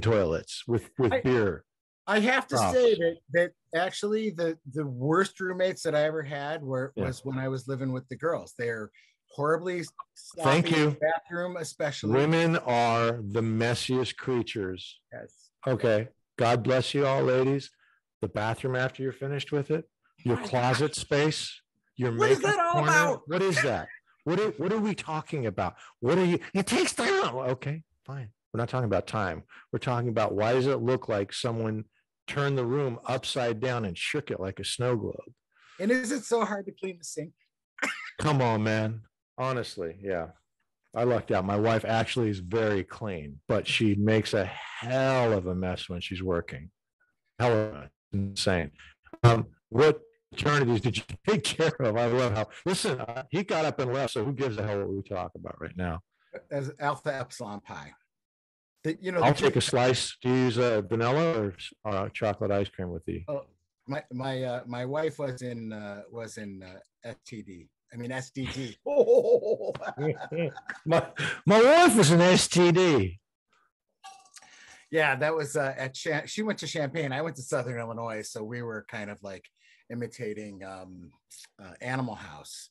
toilets with beer. I have to say that actually the worst roommates that I ever had was when I was living with the girls. They're horribly sloppy. Thank you. Bathroom, especially. Women are the messiest creatures. Yes. Okay. God bless you all, ladies. The bathroom after you're finished with it, your closet space, your makeup. What is that all about? What is that? What are we talking about? What are you? It takes time. Okay, fine. We're not talking about time. We're talking about why does it look like someone turned the room upside down and shook it like a snow globe? And is it so hard to clean the sink? Come on, man. Honestly, yeah. I lucked out. My wife actually is very clean, but she makes a hell of a mess when she's working. Hell of a insane. What fraternities did you take care of? I love how, listen, he got up and left, so who gives a hell what we talk about right now? As Alpha Epsilon Pi. I'll take a slice. Do you use vanilla or chocolate ice cream with the? Oh, my wife was in STD. I mean SDD. Oh. my wife was an STD. Yeah, that was she went to Champaign. I went to Southern Illinois, so we were kind of like imitating Animal House.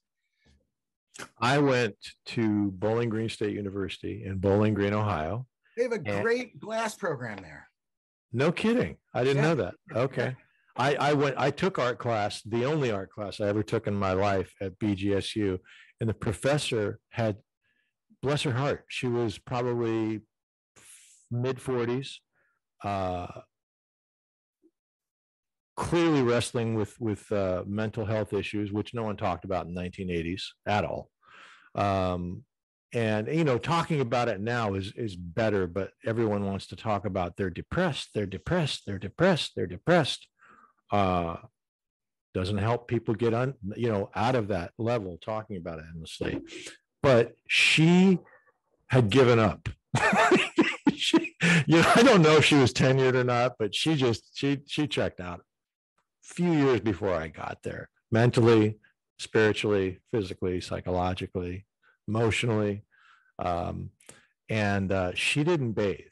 I went to Bowling Green State University in Bowling Green, Ohio. They have a great glass program there. No kidding. I didn't know that. Okay. I took art class, the only art class I ever took in my life at BGSU. And the professor had, bless her heart, she was probably mid-40s, clearly wrestling with mental health issues, which no one talked about in the 1980s at all. And, you know, talking about it now is better, but everyone wants to talk about they're depressed. Doesn't help people get out of that level talking about it endlessly. But she had given up. I don't know if she was tenured or not, but she checked out a few years before I got there, mentally, spiritually, physically, psychologically, emotionally. And she didn't bathe.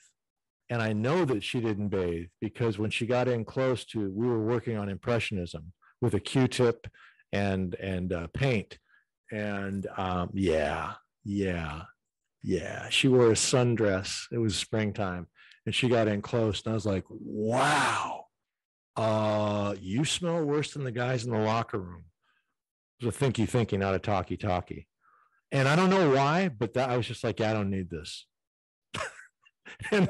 And I know that she didn't bathe because when she got in close to, we were working on Impressionism with a Q-tip and paint. And she wore a sundress. It was springtime. And she got in close and I was like, wow, you smell worse than the guys in the locker room. It was a thinky, not a talky. And I don't know why, but I was just like, I don't need this. And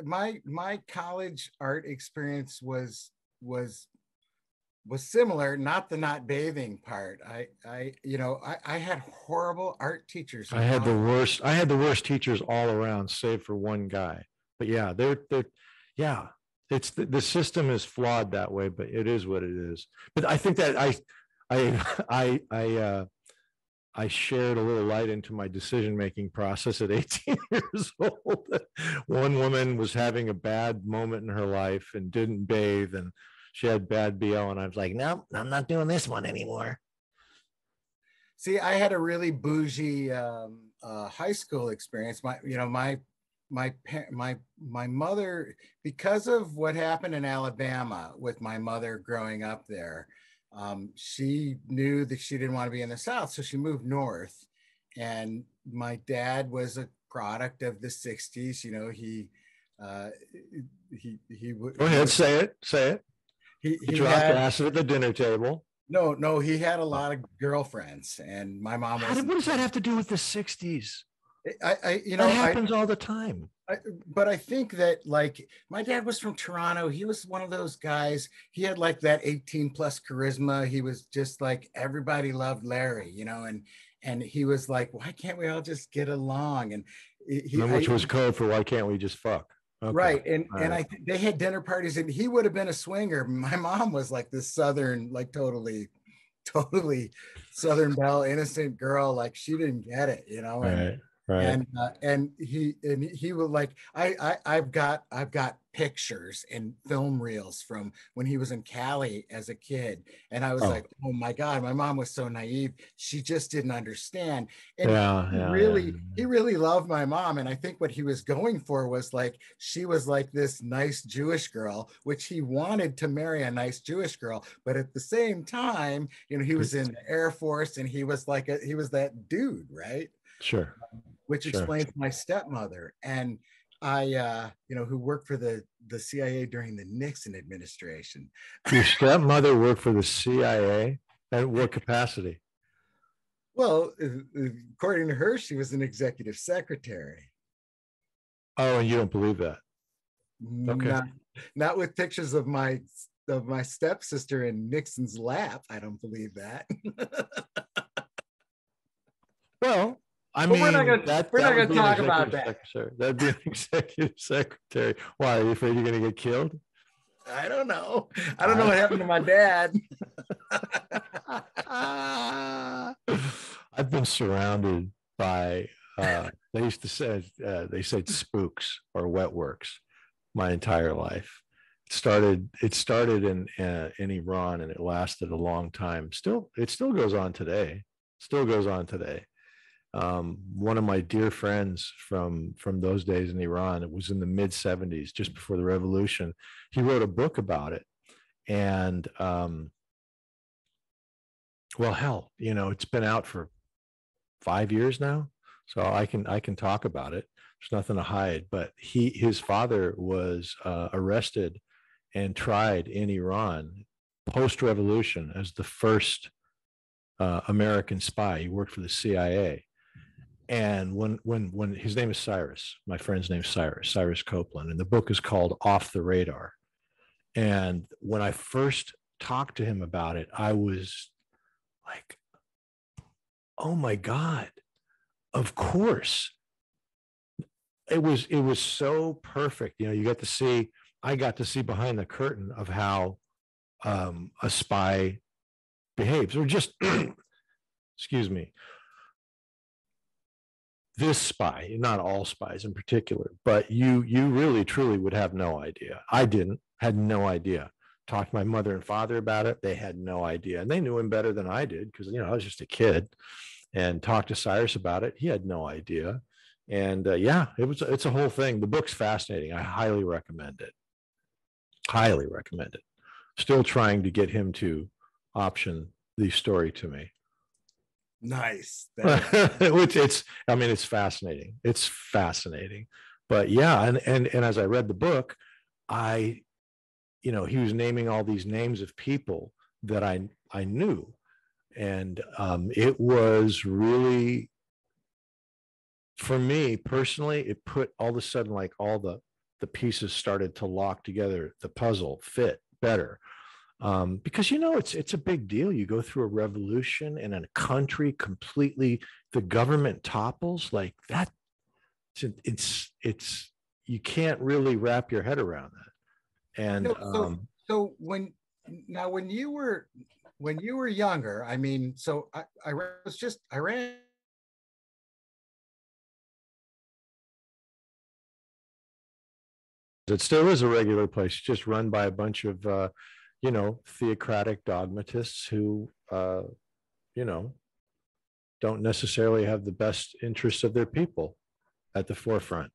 my college art experience was similar, not the not bathing part. I had horrible art teachers. I had the worst teachers all around, save for one guy. But yeah, it's the system is flawed that way, but it is what it is. But I think that I shared a little light into my decision-making process at 18 years old. One woman was having a bad moment in her life and didn't bathe, and she had bad BO, and I was like, no, I'm not doing this one anymore. See, I had a really bougie high school experience, my mother, because of what happened in Alabama with my mother growing up there, she knew that she didn't want to be in the South, so she moved north. And my dad was a product of the '60s. You know, uh, he Go ahead, say it, say it. He dropped had acid at the dinner table. no, he had a lot of girlfriends, and my mom was. What does that have to do with the '60s? You know, that happens all the time. But I think that, like, my dad was from Toronto. He was one of those guys. He had like that 18 plus charisma. He was just like, everybody loved Larry, you know, and he was like, why can't we all just get along? And which was code for why can't we just fuck? Okay. Right. And they had dinner parties, and he would have been a swinger. My mom was like this Southern, like totally Southern belle, innocent girl. Like, she didn't get it, you know. And right. And he was like, I've got pictures and film reels from when he was in Cali as a kid, and I was like, oh my God, my mom was so naive. She just didn't understand. And he really loved my mom, and I think what he was going for was like, she was like this nice Jewish girl, which he wanted to marry a nice Jewish girl, but at the same time, you know, he was in the Air Force, and he was like he was that dude, right? Sure. Which explains my stepmother, and I, you know, who worked for the CIA during the Nixon administration. Your stepmother worked for the CIA? At what capacity? Well, according to her, she was an executive secretary. Oh, and you don't believe that? Okay. Not with pictures of my stepsister in Nixon's lap. I don't believe that. Well, I mean, we're not going to talk about that. That'd be an executive secretary. Why? Are you afraid you're going to get killed? I don't know. I don't know what happened to my dad. I've been surrounded by, they used to say, they said spooks or wet works my entire life. It started in Iran, and it lasted a long time. It still goes on today. One of my dear friends from those days in Iran, it was in the mid 70s, just before the revolution. He wrote a book about it. And well, hell, you know, it's been out for 5 years now, so I can talk about it. There's nothing to hide. But his father was arrested and tried in Iran post-revolution as the first American spy. He worked for the CIA. And when his name is Cyrus, my friend's name is Cyrus Copeland, and the book is called Off the Radar. And when I first talked to him about it, I was like, oh my God, of course. It was so perfect. You know, I got to see behind the curtain of how a spy behaves, or just, excuse me, this spy, not all spies in particular, but you really truly would have no idea. I had no idea. Talked to my mother and father about it. They had no idea, and they knew him better than I did, because, you know, I was just a kid. And talked to Cyrus about it. He had no idea. And it's a whole thing. The book's fascinating. I highly recommend it. Highly recommend it. Still trying to get him to option the story to me. Nice. Which it's fascinating. It's fascinating. But yeah, and as I read the book, he was naming all these names of people that I knew. And it was really, for me personally, it put all of a sudden, like, all the pieces started to lock together. The puzzle fit better. Because, you know, it's a big deal. You go through a revolution in a country completely, the government topples like that. It's you can't really wrap your head around that. And so when you were younger, I mean, so I ran. It still is a regular place, just run by a bunch of theocratic dogmatists who don't necessarily have the best interests of their people at the forefront.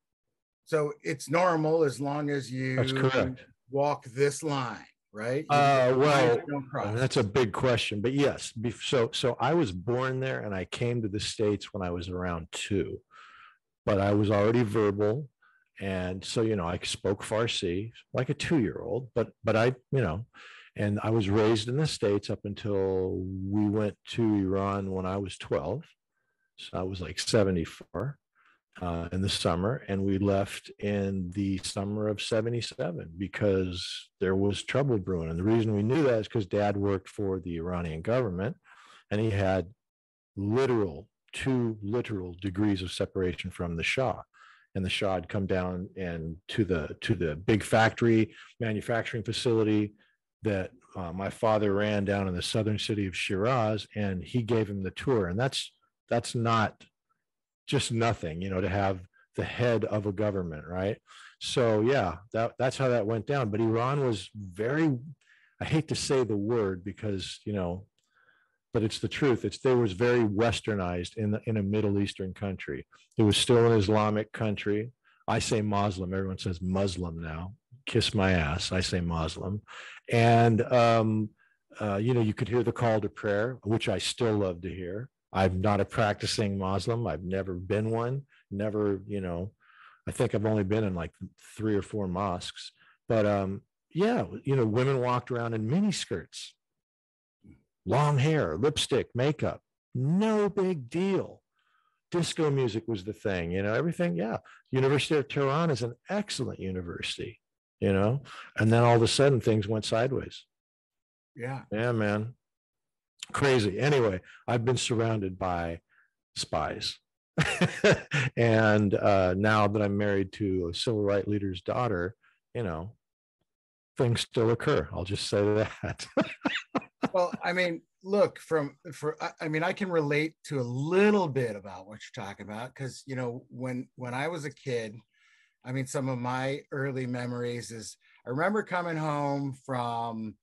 So it's normal as long as That's you correct. walk this line, right? Well, that's a big question, but yes. So I was born there, and I came to the States when I was around 2, but I was already verbal. And so, I spoke Farsi like a 2-year-old, but I, and I was raised in the States up until we went to Iran when I was 12. So I was like 74 in the summer, and we left in the summer of 77 because there was trouble brewing. And the reason we knew that is because Dad worked for the Iranian government, and he had 2 literal degrees of separation from the Shah. And the Shah had come down and to the big factory manufacturing facility that my father ran down in the southern city of Shiraz, and he gave him the tour. And that's not just nothing, to have the head of a government, right? So yeah, that's how that went down. But Iran was very, I hate to say the word because, but it's the truth. They was very westernized in a Middle Eastern country. It was still an Islamic country. I say Muslim. Everyone says Muslim now. Kiss my ass. I say Muslim. And, you could hear the call to prayer, which I still love to hear. I'm not a practicing Muslim. I've never been one. Never, I think I've only been in like 3 or 4 mosques. But women walked around in mini skirts, long hair, lipstick, makeup, no big deal. Disco music was the thing, everything. Yeah. University of Tehran is an excellent university, and then all of a sudden things went sideways. Yeah. Yeah, man. Crazy. Anyway, I've been surrounded by spies. And now that I'm married to a civil rights leader's daughter, things still occur. I'll just say that. Well, I mean, look, I can relate to a little bit about what you're talking about because, when I was a kid, some of my early memories is I remember coming home from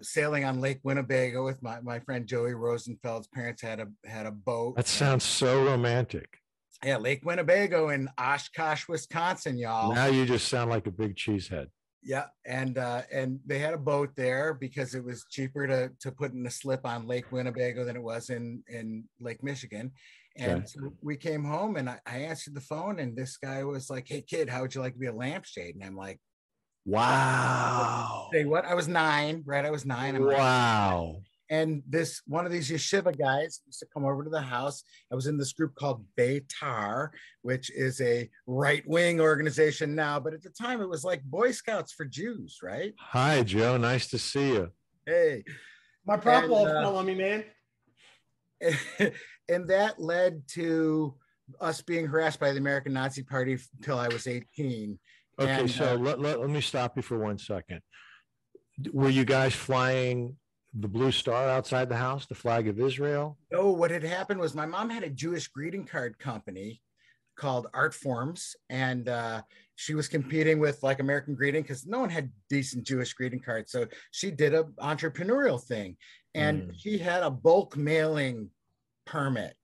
sailing on Lake Winnebago with my friend Joey Rosenfeld's parents had a boat. That sounds so romantic. Yeah, Lake Winnebago in Oshkosh, Wisconsin, y'all. Now you just sound like a big cheesehead. Yeah, and they had a boat there because it was cheaper to put in a slip on Lake Winnebago than it was in Lake Michigan. And so we came home, and I answered the phone, and this guy was like, "Hey kid, how would you like to be a lampshade?" And I'm like, wow. Say what? I was 9, right? I was 9. I'm wow. Like, and one of these yeshiva guys used to come over to the house. I was in this group called Beitar, which is a right-wing organization now, but at the time it was like Boy Scouts for Jews, right? Hi, Joe. Nice to see you. Hey. My prop wall fell on me, man. And that led to us being harassed by the American Nazi Party until I was 18. Okay, and, so let me stop you for 1 second. Were you guys flying the blue star outside the house, the flag of Israel? No, what had happened was my mom had a Jewish greeting card company called Art Forms, and she was competing with like American Greeting because no one had decent Jewish greeting cards. So she did an entrepreneurial thing, and she had a bulk mailing permit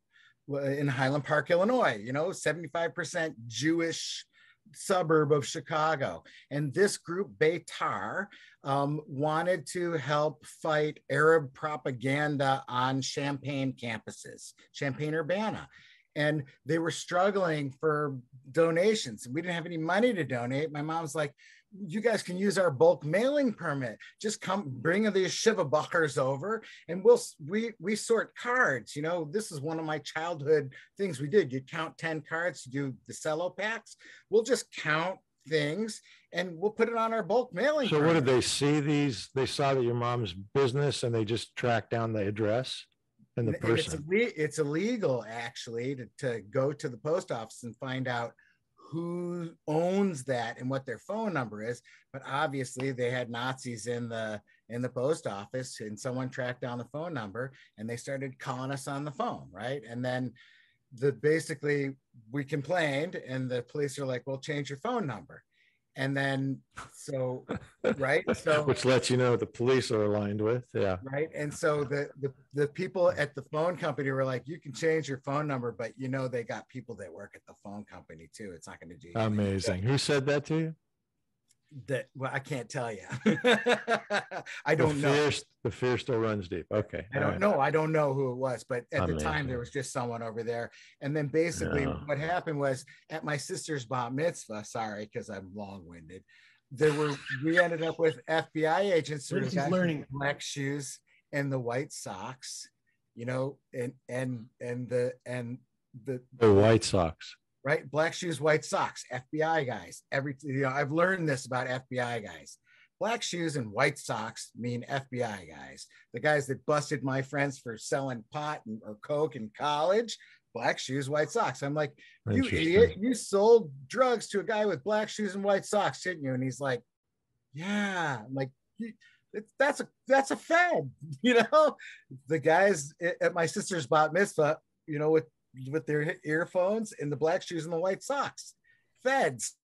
in Highland Park, Illinois, 75% Jewish suburb of Chicago. And this group, Beitar, wanted to help fight Arab propaganda on Champaign campuses, Champaign-Urbana. And they were struggling for donations. We didn't have any money to donate. My mom's like, you guys can use our bulk mailing permit. Just come bring these Shiva buckers over and we sort cards. This is one of my childhood things we did. You count 10 cards, you do the cello packs. We'll just count things and we'll put it on our bulk mailing. So permit. What did they see these? They saw that your mom's business and they just tracked down the address and the person. It's illegal actually to go to the post office and find out who owns that and what their phone number is, but obviously they had Nazis in the post office, and someone tracked down the phone number and they started calling us on the phone, right? And then basically we complained, and the police are like, "Well, change your phone number." And then, so, right. So, which lets you know what the police are aligned with. Yeah. Right. And so the people at the phone company were like, you can change your phone number, but you know, they got people that work at the phone company too. It's not going to do you amazing. Who said that to you? That, well, I can't tell you. I don't know. The fear still runs deep. Okay. I don't know. I don't know who it was, but at the amazing. time there was just someone over there. And then basically what happened was at my sister's bat mitzvah, sorry, because I'm long-winded, we ended up with FBI agents who got learning black shoes and the white socks, you know, and the White Sox. Right, black shoes, white socks, FBI guys. I've learned this about FBI guys. Black shoes and white socks mean FBI guys. The guys that busted my friends for selling pot or coke in college. Black shoes, white socks. I'm like, you idiot! You sold drugs to a guy with black shoes and white socks, didn't you? And he's like, yeah. I'm like, that's a fed. You know, the guys at my sister's bat mitzvah, you know, with their earphones and the black shoes and the white socks. Feds.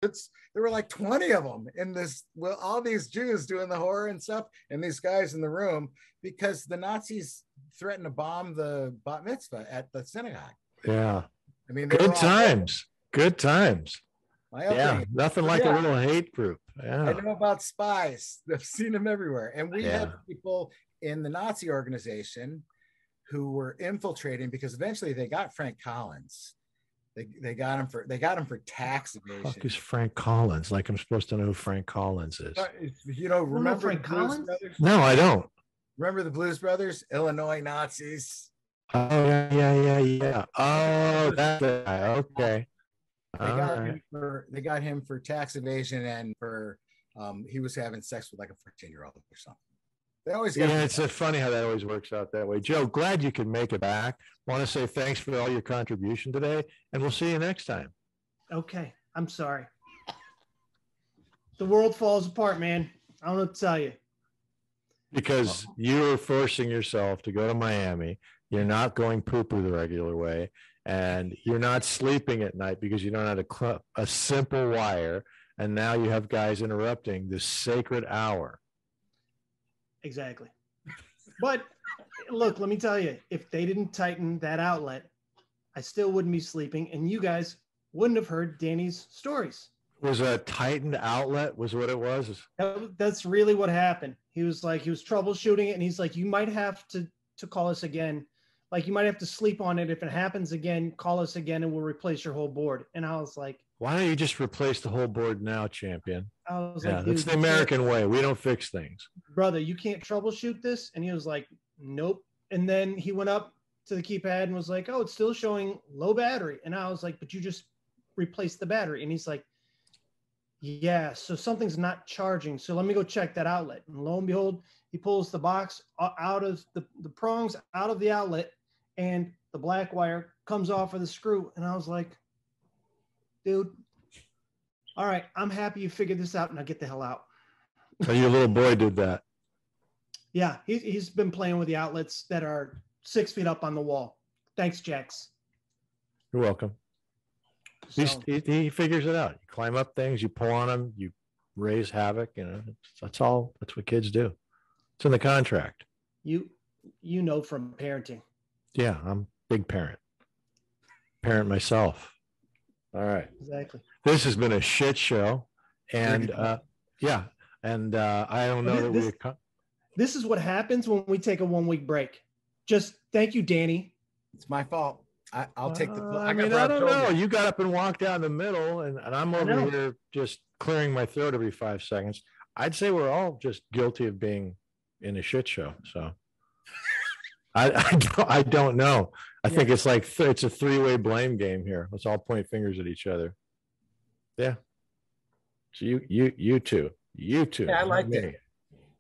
There were like 20 of them in this, well, all these Jews doing the horror and stuff, and these guys in the room because the Nazis threatened to bomb the bat mitzvah at the synagogue. Yeah. I mean, good times. Yeah, nothing like a little hate group. Yeah. I know about spies. I've seen them everywhere. And we had people in the Nazi organization who were infiltrating because eventually they got Frank Collins. They got him for tax evasion. Fuck is Frank Collins? Like I'm supposed to know who Frank Collins is. You know, remember Frank Collins? No, I don't. Remember the Blues Brothers, Illinois Nazis? Oh yeah. Oh, that guy. Okay. They got him for tax evasion and for he was having sex with like a 14-year-old or something. They always it's funny how that always works out that way. Joe, glad you could make it back. Want to say thanks for all your contribution today, and we'll see you next time. Okay, I'm sorry. The world falls apart, man. I don't know what to tell you. Because you're forcing yourself to go to Miami. You're not going poo-poo the regular way. And you're not sleeping at night because you don't have a simple wire. And now you have guys interrupting this sacred hour. Exactly. But look, let me tell you, if they didn't tighten that outlet, I still wouldn't be sleeping. And you guys wouldn't have heard Danny's stories. Was a tightened outlet was what it was? That's really what happened. He was troubleshooting it. And he's like, you might have to call us again. Like, you might have to sleep on it. If it happens again, call us again and we'll replace your whole board. And I was like, why don't you just replace the whole board now, champion? I was like, that's the American way. We don't fix things. Brother, you can't troubleshoot this? And he was like, nope. And then he went up to the keypad and was like, oh, it's still showing low battery. And I was like, but you just replaced the battery. And he's like, yeah, so something's not charging. So let me go check that outlet. And lo and behold, he pulls the box out of the prongs out of the outlet, and the black wire comes off of the screw. And I was like, dude, all right, I'm happy you figured this out. Now get the hell out. So your little boy did that. Yeah, he's been playing with the outlets that are 6 feet up on the wall. Thanks, Jax. You're welcome. So, he figures it out. You climb up things, you pull on them, you raise havoc. You know, that's all. That's what kids do. It's in the contract. You know from parenting. Yeah, I'm a big parent myself. All right. Exactly. This has been a shit show. And I don't know this is what happens when we take a 1 week break. Just thank you, Danny. It's my fault. I'll take the. I don't know. You got up and walked down the middle, and I'm over here just clearing my throat every 5 seconds. I'd say we're all just guilty of being in a shit show. So I don't know. I think it's like it's a 3-way blame game here. Let's all point fingers at each other. Yeah. So you two. Yeah, I liked it.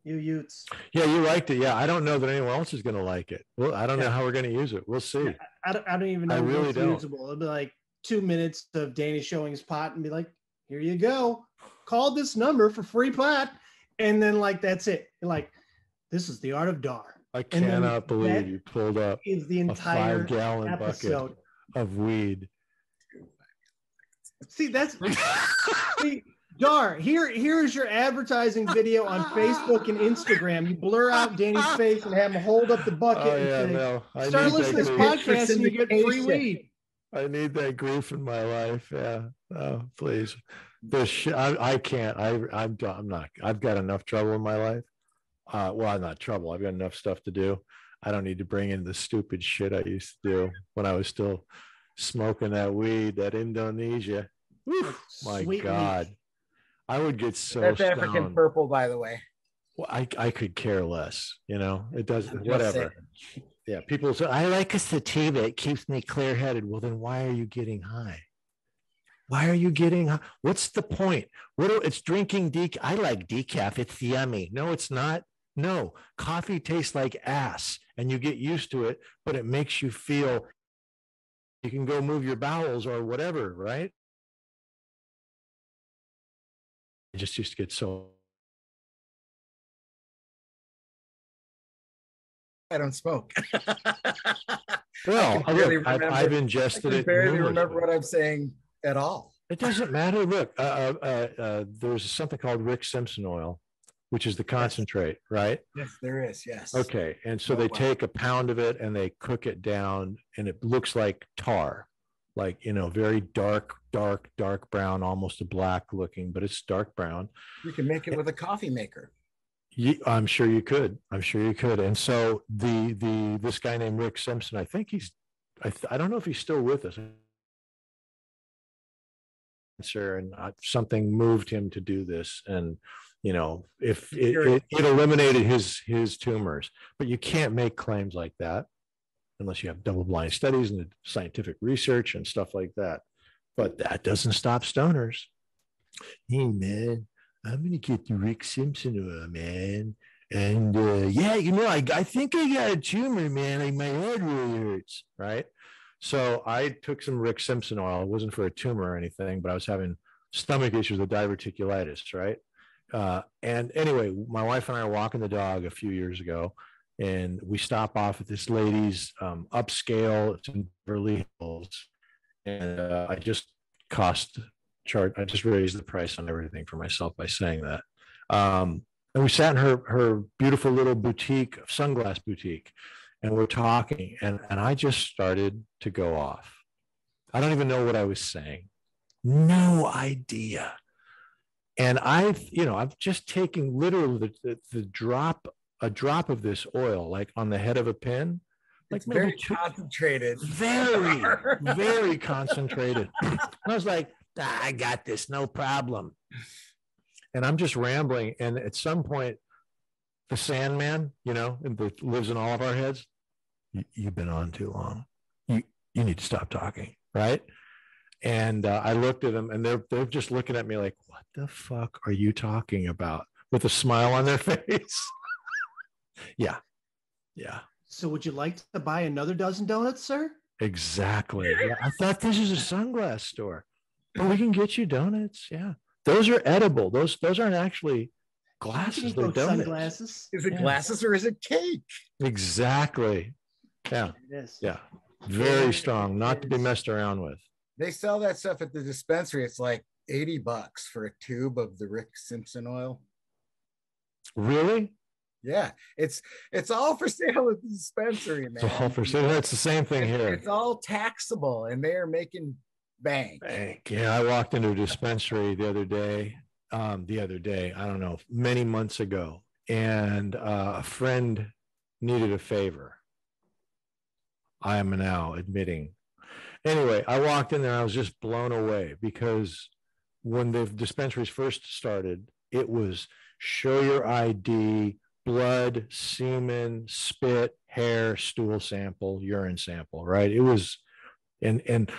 You Utes. Yeah, you liked it. Yeah, I don't know that anyone else is going to like it. Well, I don't know how we're going to use it. We'll see. I don't even know. I really don't. Usable. It'll be like 2 minutes of Danny showing his pot and be like, "Here you go. Call this number for free pot," and then like that's it. Like, this is the art of Dar. I cannot believe you pulled up is the entire 5-gallon episode. bucket of weed. See, see, Dar, here's your advertising video on Facebook and Instagram. You blur out Danny's face and have him hold up the bucket and say, no. start listening to this podcast and you get free weed. I need that grief in my life. Yeah. Oh, please. I can't. I'm not. I've got enough trouble in my life. Well, not trouble. I've got enough stuff to do. I don't need to bring in the stupid shit I used to do when I was still smoking that weed, that Indonesia. Whew, my God. Weed. I would get so That's stoned. African purple, by the way. Well, I could care less, it doesn't, whatever. Yeah, people say, I like a sativa. It keeps me clear-headed. Well, then why are you getting high? Why are you getting high? What's the point? It's drinking decaf. I like decaf. It's yummy. No, it's not. No, coffee tastes like ass and you get used to it, but it makes you feel you can go move your bowels or whatever, right? I just used to get so. I don't smoke. Well, I've ingested it. I barely remember what I'm saying at all. It doesn't matter. Look, there's something called Rick Simpson oil, which is the concentrate, right? Yes, there is. Yes. Okay. And so they take a pound of it and they cook it down and it looks like tar, like, very dark brown, almost a black looking, but it's dark brown. You can make it with a coffee maker. I'm sure you could. And so this guy named Rick Simpson, I think I don't know if he's still with us. And something moved him to do this. And, if it eliminated his tumors, but you can't make claims like that unless you have double-blind studies and scientific research and stuff like that. But that doesn't stop stoners. Hey, man. I'm going to get the Rick Simpson oil, man. And I think I got a tumor, man. Like my head really hurts, right? So I took some Rick Simpson oil. It wasn't for a tumor or anything, but I was having stomach issues with diverticulitis, right? And anyway, my wife and I are walking the dog a few years ago, and we stop off at this lady's upscale. It's in Beverly Hills. And I just raised the price on everything for myself by saying that. And we sat in her beautiful little boutique, sunglass boutique, and we're talking, and I just started to go off. I don't even know what I was saying. No idea. And I'm just taking literally a drop of this oil, like on the head of a pin. Like very concentrated. Very, very concentrated. And I was like, I got this, no problem. And I'm just rambling. And at some point, the Sandman, that lives in all of our heads, you've been on too long. You need to stop talking, right? And I looked at them, and they're just looking at me like, what the fuck are you talking about? With a smile on their face. Yeah. So would you like to buy another dozen donuts, sir? Exactly. Yeah, I thought this is a sunglass store. But we can get you donuts. Yeah. Those are edible. Those aren't actually glasses. They're donuts. Sunglasses. Is it glasses or is it cake? Exactly. Yeah. Yeah. Very strong. Not to be messed around with. They sell that stuff at the dispensary. It's like $80 for a tube of the Rick Simpson oil. Really? Yeah, it's all for sale at the dispensary, man. It's all for sale. That's the same thing here. It's all taxable, and they are making bank. Yeah, I walked into a dispensary the other day, I don't know, many months ago, and a friend needed a favor. I am now admitting. Anyway, I walked in there, I was just blown away, because when the dispensaries first started, it was show your ID, blood, semen, spit, hair, stool sample, urine sample, right? It was, and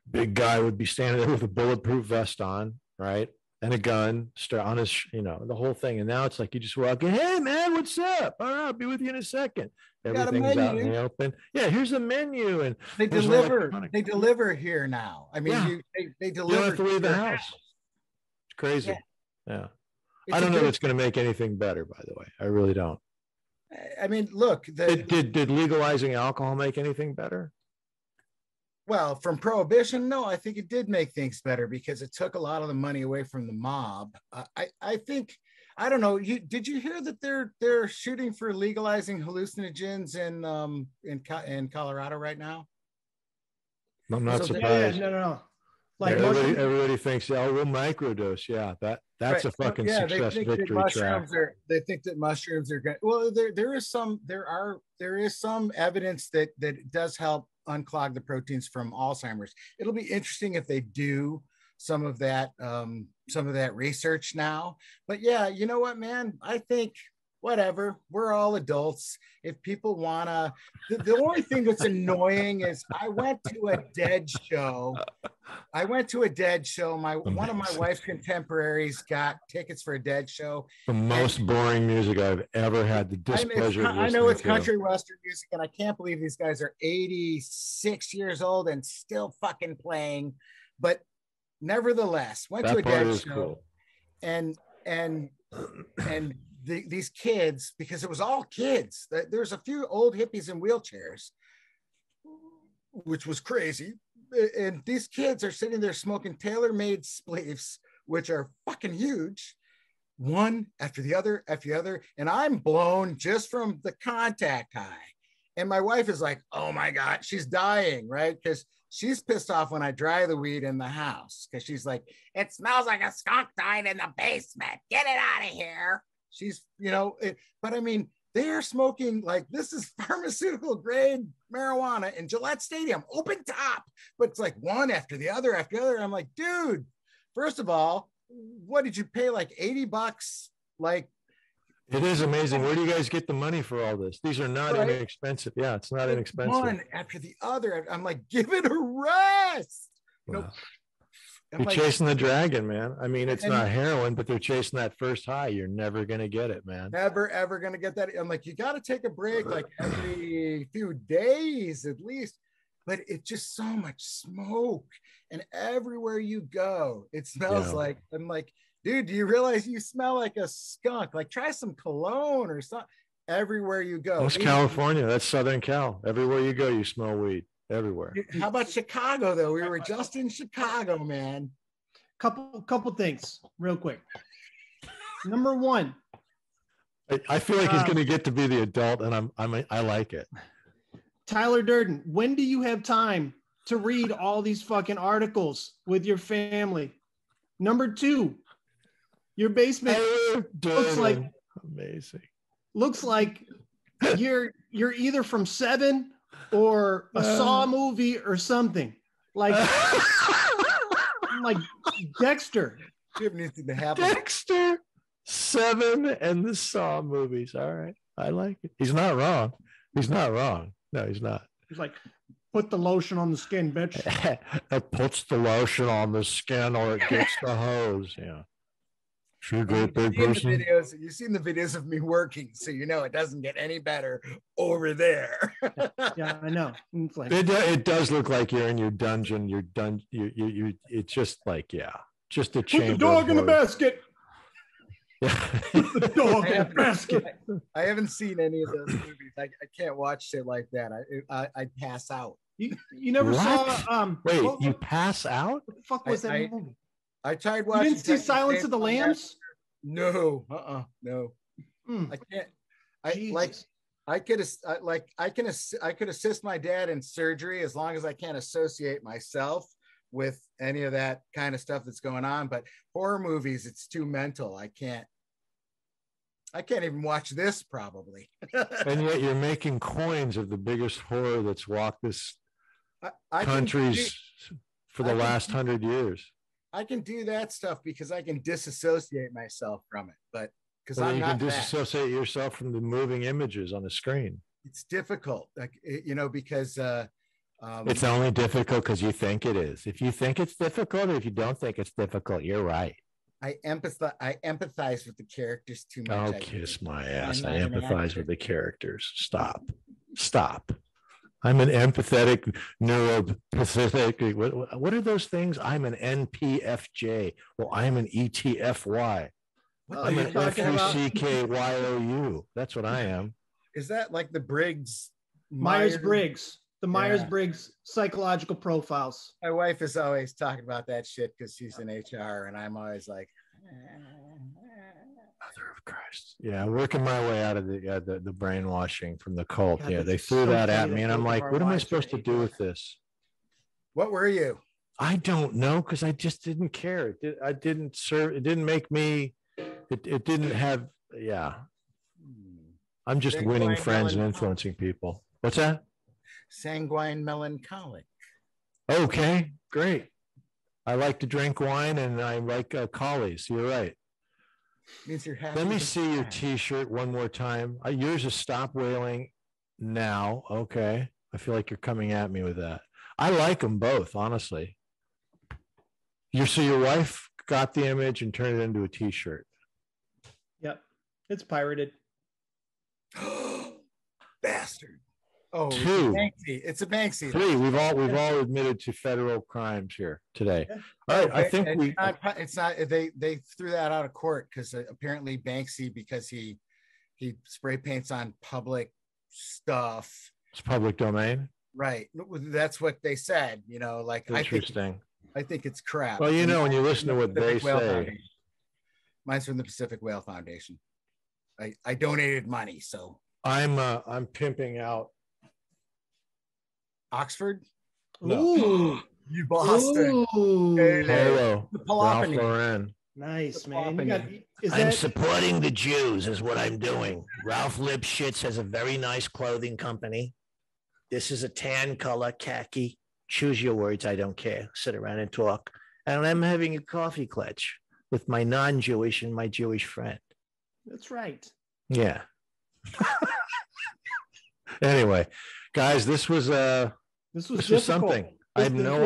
big guy would be standing there with a bulletproof vest on, right? And a gun on his, the whole thing. And now it's like you just walk in, hey man, what's up? All right, I'll be with you in a second. Everything's out in the open. Yeah, here's a menu, and they deliver here now. I mean, yeah. they deliver. You don't have to leave the house. It's crazy. Yeah. I don't know if it's going to make anything better, by the way. I really don't. I mean, look, did legalizing alcohol make anything better? Well, from prohibition, no, I think it did make things better because it took a lot of the money away from the mob. I think, I don't know. Did you hear that they're shooting for legalizing hallucinogens in Colorado right now? I'm not surprised. Yeah, no. Like everybody thinks, oh, we'll microdose. Yeah, that's right. A fucking success victory track. They think that mushrooms are good. Well, there is some evidence that it does help unclog the proteins from Alzheimer's. It'll be interesting if they do some of that research now. But yeah, you know what, man? I think whatever, we're all adults. If people wanna, the only thing that's annoying is I went to a Dead show. One of my wife's contemporaries got tickets for a Dead show. The most boring music I've ever had the displeasure of listening to. I know it's country western music, and I can't believe these guys are 86 years old and still fucking playing. But nevertheless, went to a Dead show, cool. and these kids, because it was all kids. There's a few old hippies in wheelchairs, which was crazy. And these kids are sitting there smoking tailor-made spliffs, which are fucking huge, one after the other. And I'm blown just from the contact high. And my wife is like, oh my God, she's dying, right? Because she's pissed off when I dry the weed in the house. Because she's like, it smells like a skunk died in the basement. Get it out of here. She's, but I mean, they're smoking like this is pharmaceutical grade marijuana in Gillette Stadium, open top, but it's like one after the other. I'm like, dude, first of all, what did you pay? Like $80? Like, it is amazing. Where do you guys get the money for all this? These are not inexpensive. Yeah, it's not inexpensive. One after the other. I'm like, give it a rest. Wow. You're chasing the dragon, man. I mean, it's not heroin, but they're chasing that first high. You're never going to get it, man. Never, ever going to get that. I'm like, you got to take a break like every few days at least. But it's just so much smoke. And everywhere you go, it smells like, I'm like, dude, do you realize you smell like a skunk? Like, try some cologne or something. Everywhere you go. That's California. That's Southern Cal. Everywhere you go, you smell weed. Everywhere. How about Chicago though? We were just in Chicago, man. Couple things real quick. Number one, I feel like he's going to get to be the adult, and I like it. Tyler Durden, when do you have time to read all these fucking articles with your family? Number two, your basement looks like amazing. Looks like you're either from Seven or a Saw movie or something like Dexter. Dexter, Seven, and the Saw movies. All right, I like it. He's not wrong. No, he's not. He's like, put the lotion on the skin, bitch. It puts the lotion on the skin, or it gets the hose. Yeah. Sure, great big person. You've seen the videos of me working, so you know it doesn't get any better over there. Yeah, I know. It does look like you're in your dungeon. You're done. It's just like, just a chamber. Put the dog in the basket. Put the dog in the basket. I haven't seen any of those movies. I can't watch shit like that. I pass out. You never saw? Wait, you pass out? What the fuck was that movie? I tried watching. You didn't see Silence of the Lambs? No, no. I can't. I could assist my dad in surgery as long as I can't associate myself with any of that kind of stuff that's going on. But horror movies, it's too mental. I can't even watch this probably. And yet you're making coins of the biggest horror that's walked this country's for the last 100 years. I can do that stuff because I can disassociate myself from it, but because you can disassociate yourself from the moving images on the screen. It's difficult, because it's only difficult because you think it is. If you think it's difficult, or if you don't think it's difficult, you're right. I empathize with the characters too much. Oh, kiss my ass! I empathize with the characters. Stop. I'm an empathetic, neuropathetic. What are those things? I'm an NPFJ. Well, I'm an ETFY. I'm an FUCKYOU. That's what I am. Is that like the Briggs? Myers-Briggs. The Myers-Briggs psychological profiles. My wife is always talking about that shit because she's in HR, and I'm always like, Mother of Christ. Yeah, working my way out of the brainwashing from the cult. God, Yeah, they that's threw so that at funny me, that and I'm both of like, our what am I wives are supposed to do HR. with this? what were you? I don't know, because I just didn't care. I didn't serve. It didn't make me. It didn't have. Yeah, I'm just winning friends and influencing people. What's that? Sanguine melancholic. Okay, great. I like to drink wine, and I like collies. You're right. Means you're happy. Let me see your T-shirt one more time. Yours is Stop Wailing Now. Okay, I feel like you're coming at me with that. I like them both, honestly. So your wife got the image and turned it into a T-shirt. Yep, it's pirated. Bastard. Oh, Two. It's a Banksy. Three. We've all admitted to federal crimes here today. All right, I think it's not. They threw that out of court because apparently Banksy, because he spray paints on public stuff. It's public domain. Right. That's what they said. You know, like interesting. I think it's crap. Well, when you listen to what they say. Mine's from the Pacific Whale Foundation. I donated money, so I'm pimping out Oxford. No. Ooh, You Boston. Hello, Ralph Lauren. Nice, man. I'm supporting the Jews is what I'm doing. Ralph Lipschitz has a very nice clothing company. This is a tan color, khaki. Choose your words. I don't care. Sit around and talk. And I'm having a coffee clutch with my non-Jewish and my Jewish friend. That's right. Yeah. Anyway, guys, this was something. I have no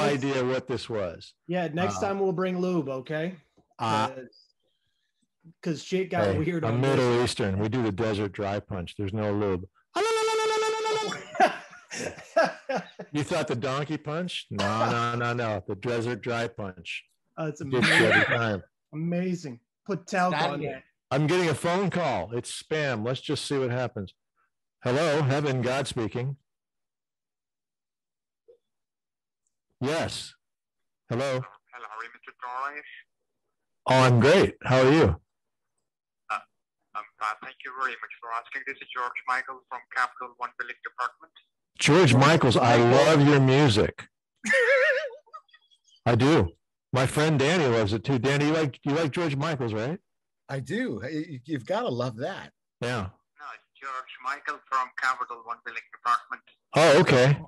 idea what this was. Yeah, next time we'll bring lube, okay? Because shit got weird. I'm Middle Eastern. We do the desert dry punch. There's no lube. You thought the donkey punch? No. The desert dry punch. It's amazing. Amazing. Put talc on that. I'm getting a phone call. It's spam. Let's just see what happens. Hello, Heaven, God speaking. Yes. Hello. Hello, are you Mr. Torres? Oh, I'm great. How are you? I'm fine. Thank you very much for asking. This is George Michael from Capital One Billing Department. George Michaels, I love your music. I do. My friend Danny loves it too. Danny, you like George Michaels, right? I do. You've got to love that. Yeah. No, it's George Michael from Capital One Billing Department. Oh, okay.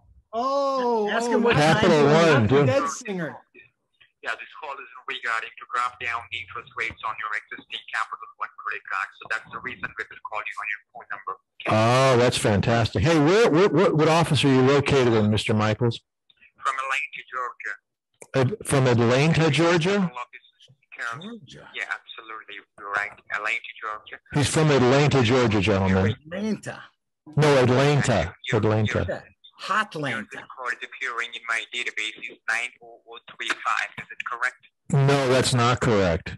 Ask him what Capital One, dude. Dead singer. Yeah, this call is regarding to graph down the interest rates on your existing Capital One credit card. So that's the reason we just called you on your phone number. Oh, that's fantastic. Hey, what office are you located in, Mr. Michaels? From Atlanta, Georgia. From Atlanta, Georgia? Georgia. Yeah, absolutely. You're right. Atlanta, Georgia. He's from Atlanta, Georgia, gentlemen. Atlanta. No, Atlanta. Atlanta. Hotlanta. The card appearing in my database is 90035. Is it correct? No, that's not correct.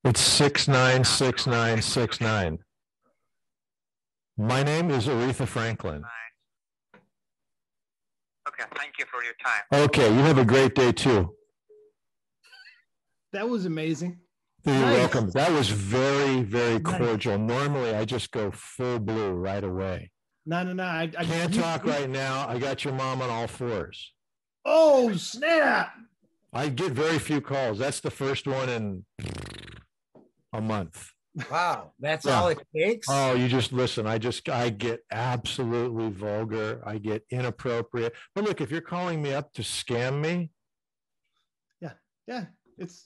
It's 696969. My name is Aretha Franklin. Okay, thank you for your time. Okay, you have a great day too. That was amazing. You're welcome. That was very, very cordial. Normally, I just go full blue right away. No. I can't talk right now. I got your mom on all fours. Oh, snap. I get very few calls. That's the first one in a month. Wow, that's all it takes. Oh, you just listen. I get absolutely vulgar. I get inappropriate. But look, if you're calling me up to scam me. Yeah. It's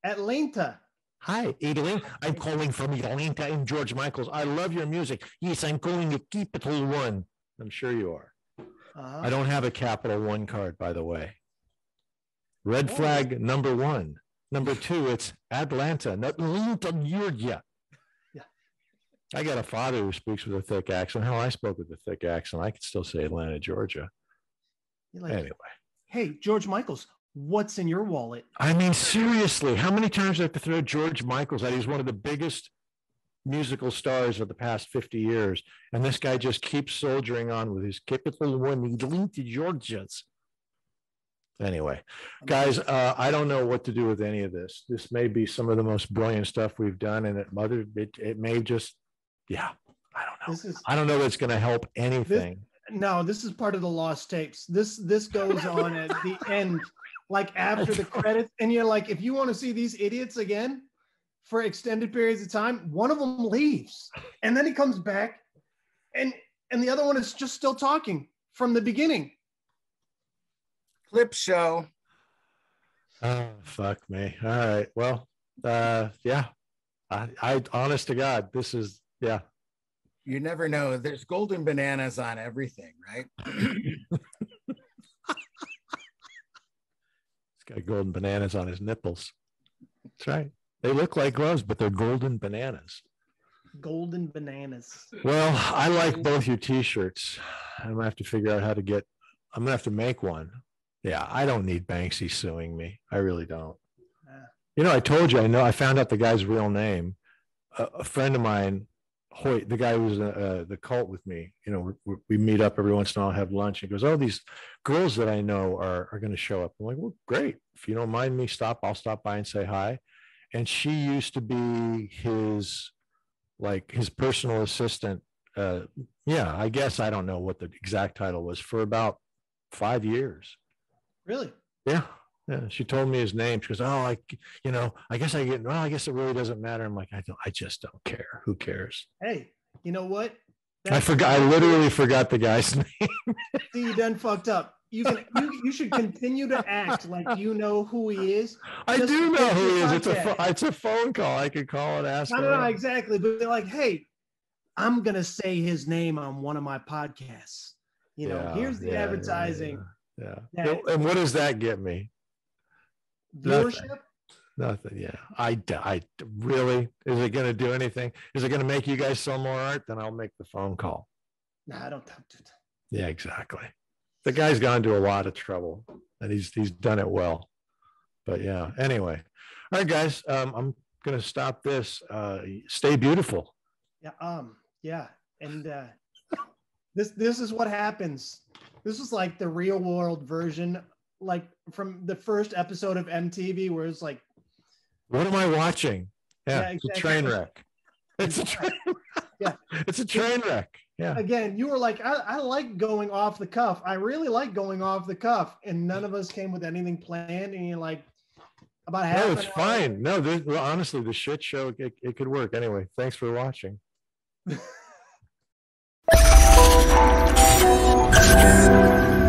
Atlanta. Hi, Adeline. I'm calling from Atlanta and George Michaels. I love your music. Yes, I'm calling you Capital One. I'm sure you are. I don't have a Capital One card, by the way. Red flag number 1. Number 2, it's Atlanta, not Atlanta, Georgia. Yeah. I got a father who speaks with a thick accent. Hell, I spoke with a thick accent. I could still say Atlanta, Georgia. Anyway. Hey, George Michaels, what's in your wallet? I mean, seriously, how many times do I have to throw George Michaels out? He's one of the biggest musical stars of the past 50 years. And this guy just keeps soldiering on with his capital one Georgians. Anyway, guys, I don't know what to do with any of this. This may be some of the most brilliant stuff we've done, and it may just, yeah, I don't know. I don't know that's going to help anything. This is part of the lost tapes. This goes on at the end, like after the credits, and you're like, if you want to see these idiots again for extended periods of time, one of them leaves, and then he comes back, and the other one is just still talking from the beginning. Clip show. Oh, fuck me. All right. Well, yeah. I honest to God, this is, yeah. You never know. There's golden bananas on everything, right? He's got golden bananas on his nipples. That's right. They look like gloves, but they're golden bananas. Golden bananas. Well, I like both your t-shirts. I'm going to have to figure out I'm going to have to make one. Yeah, I don't need Banksy suing me. I really don't. You know, I told you, I found out the guy's real name. A friend of mine, Hoyt, the guy who was the cult with me, you know, we meet up every once in a while, have lunch. He goes, oh, these girls that I know are going to show up. I'm like, well, great. If you don't mind me, I'll stop by and say hi. And she used to be his personal assistant. Yeah, I guess I don't know what the exact title was, for about 5 years. Really? Yeah. She told me his name. She goes, oh, I guess I guess it really doesn't matter. I'm like, I just don't care. Who cares? Hey, you know what? I literally forgot the guy's name. See, you done fucked up. You should continue to act like you know who he is. I do know who he is. It's a phone call. I could call and ask. I don't know exactly, but they're like, hey, I'm gonna say his name on one of my podcasts. You know, here's the advertising. Yeah. And what does that get me? Viewership? Nothing. Yeah. I really, is it going to do anything? Is it going to make you guys sell more art? Then I'll make the phone call. No, I don't. Yeah, exactly. The guy's gone to a lot of trouble, and he's done it well. But yeah. Anyway, all right, guys. I'm going to stop this. Stay beautiful. Yeah. Yeah. And this is what happens. This is like the real world version, like from the first episode of MTV, where it's like, what am I watching? Yeah, exactly. It's a train wreck. It's a train wreck. Yeah. It's a train wreck. Yeah. Again, you were like, I like going off the cuff. I really like going off the cuff. And none of us came with anything planned. And you're like, about half. No, it's fine. No, honestly, the shit show, it could work. Anyway, thanks for watching. Thank you.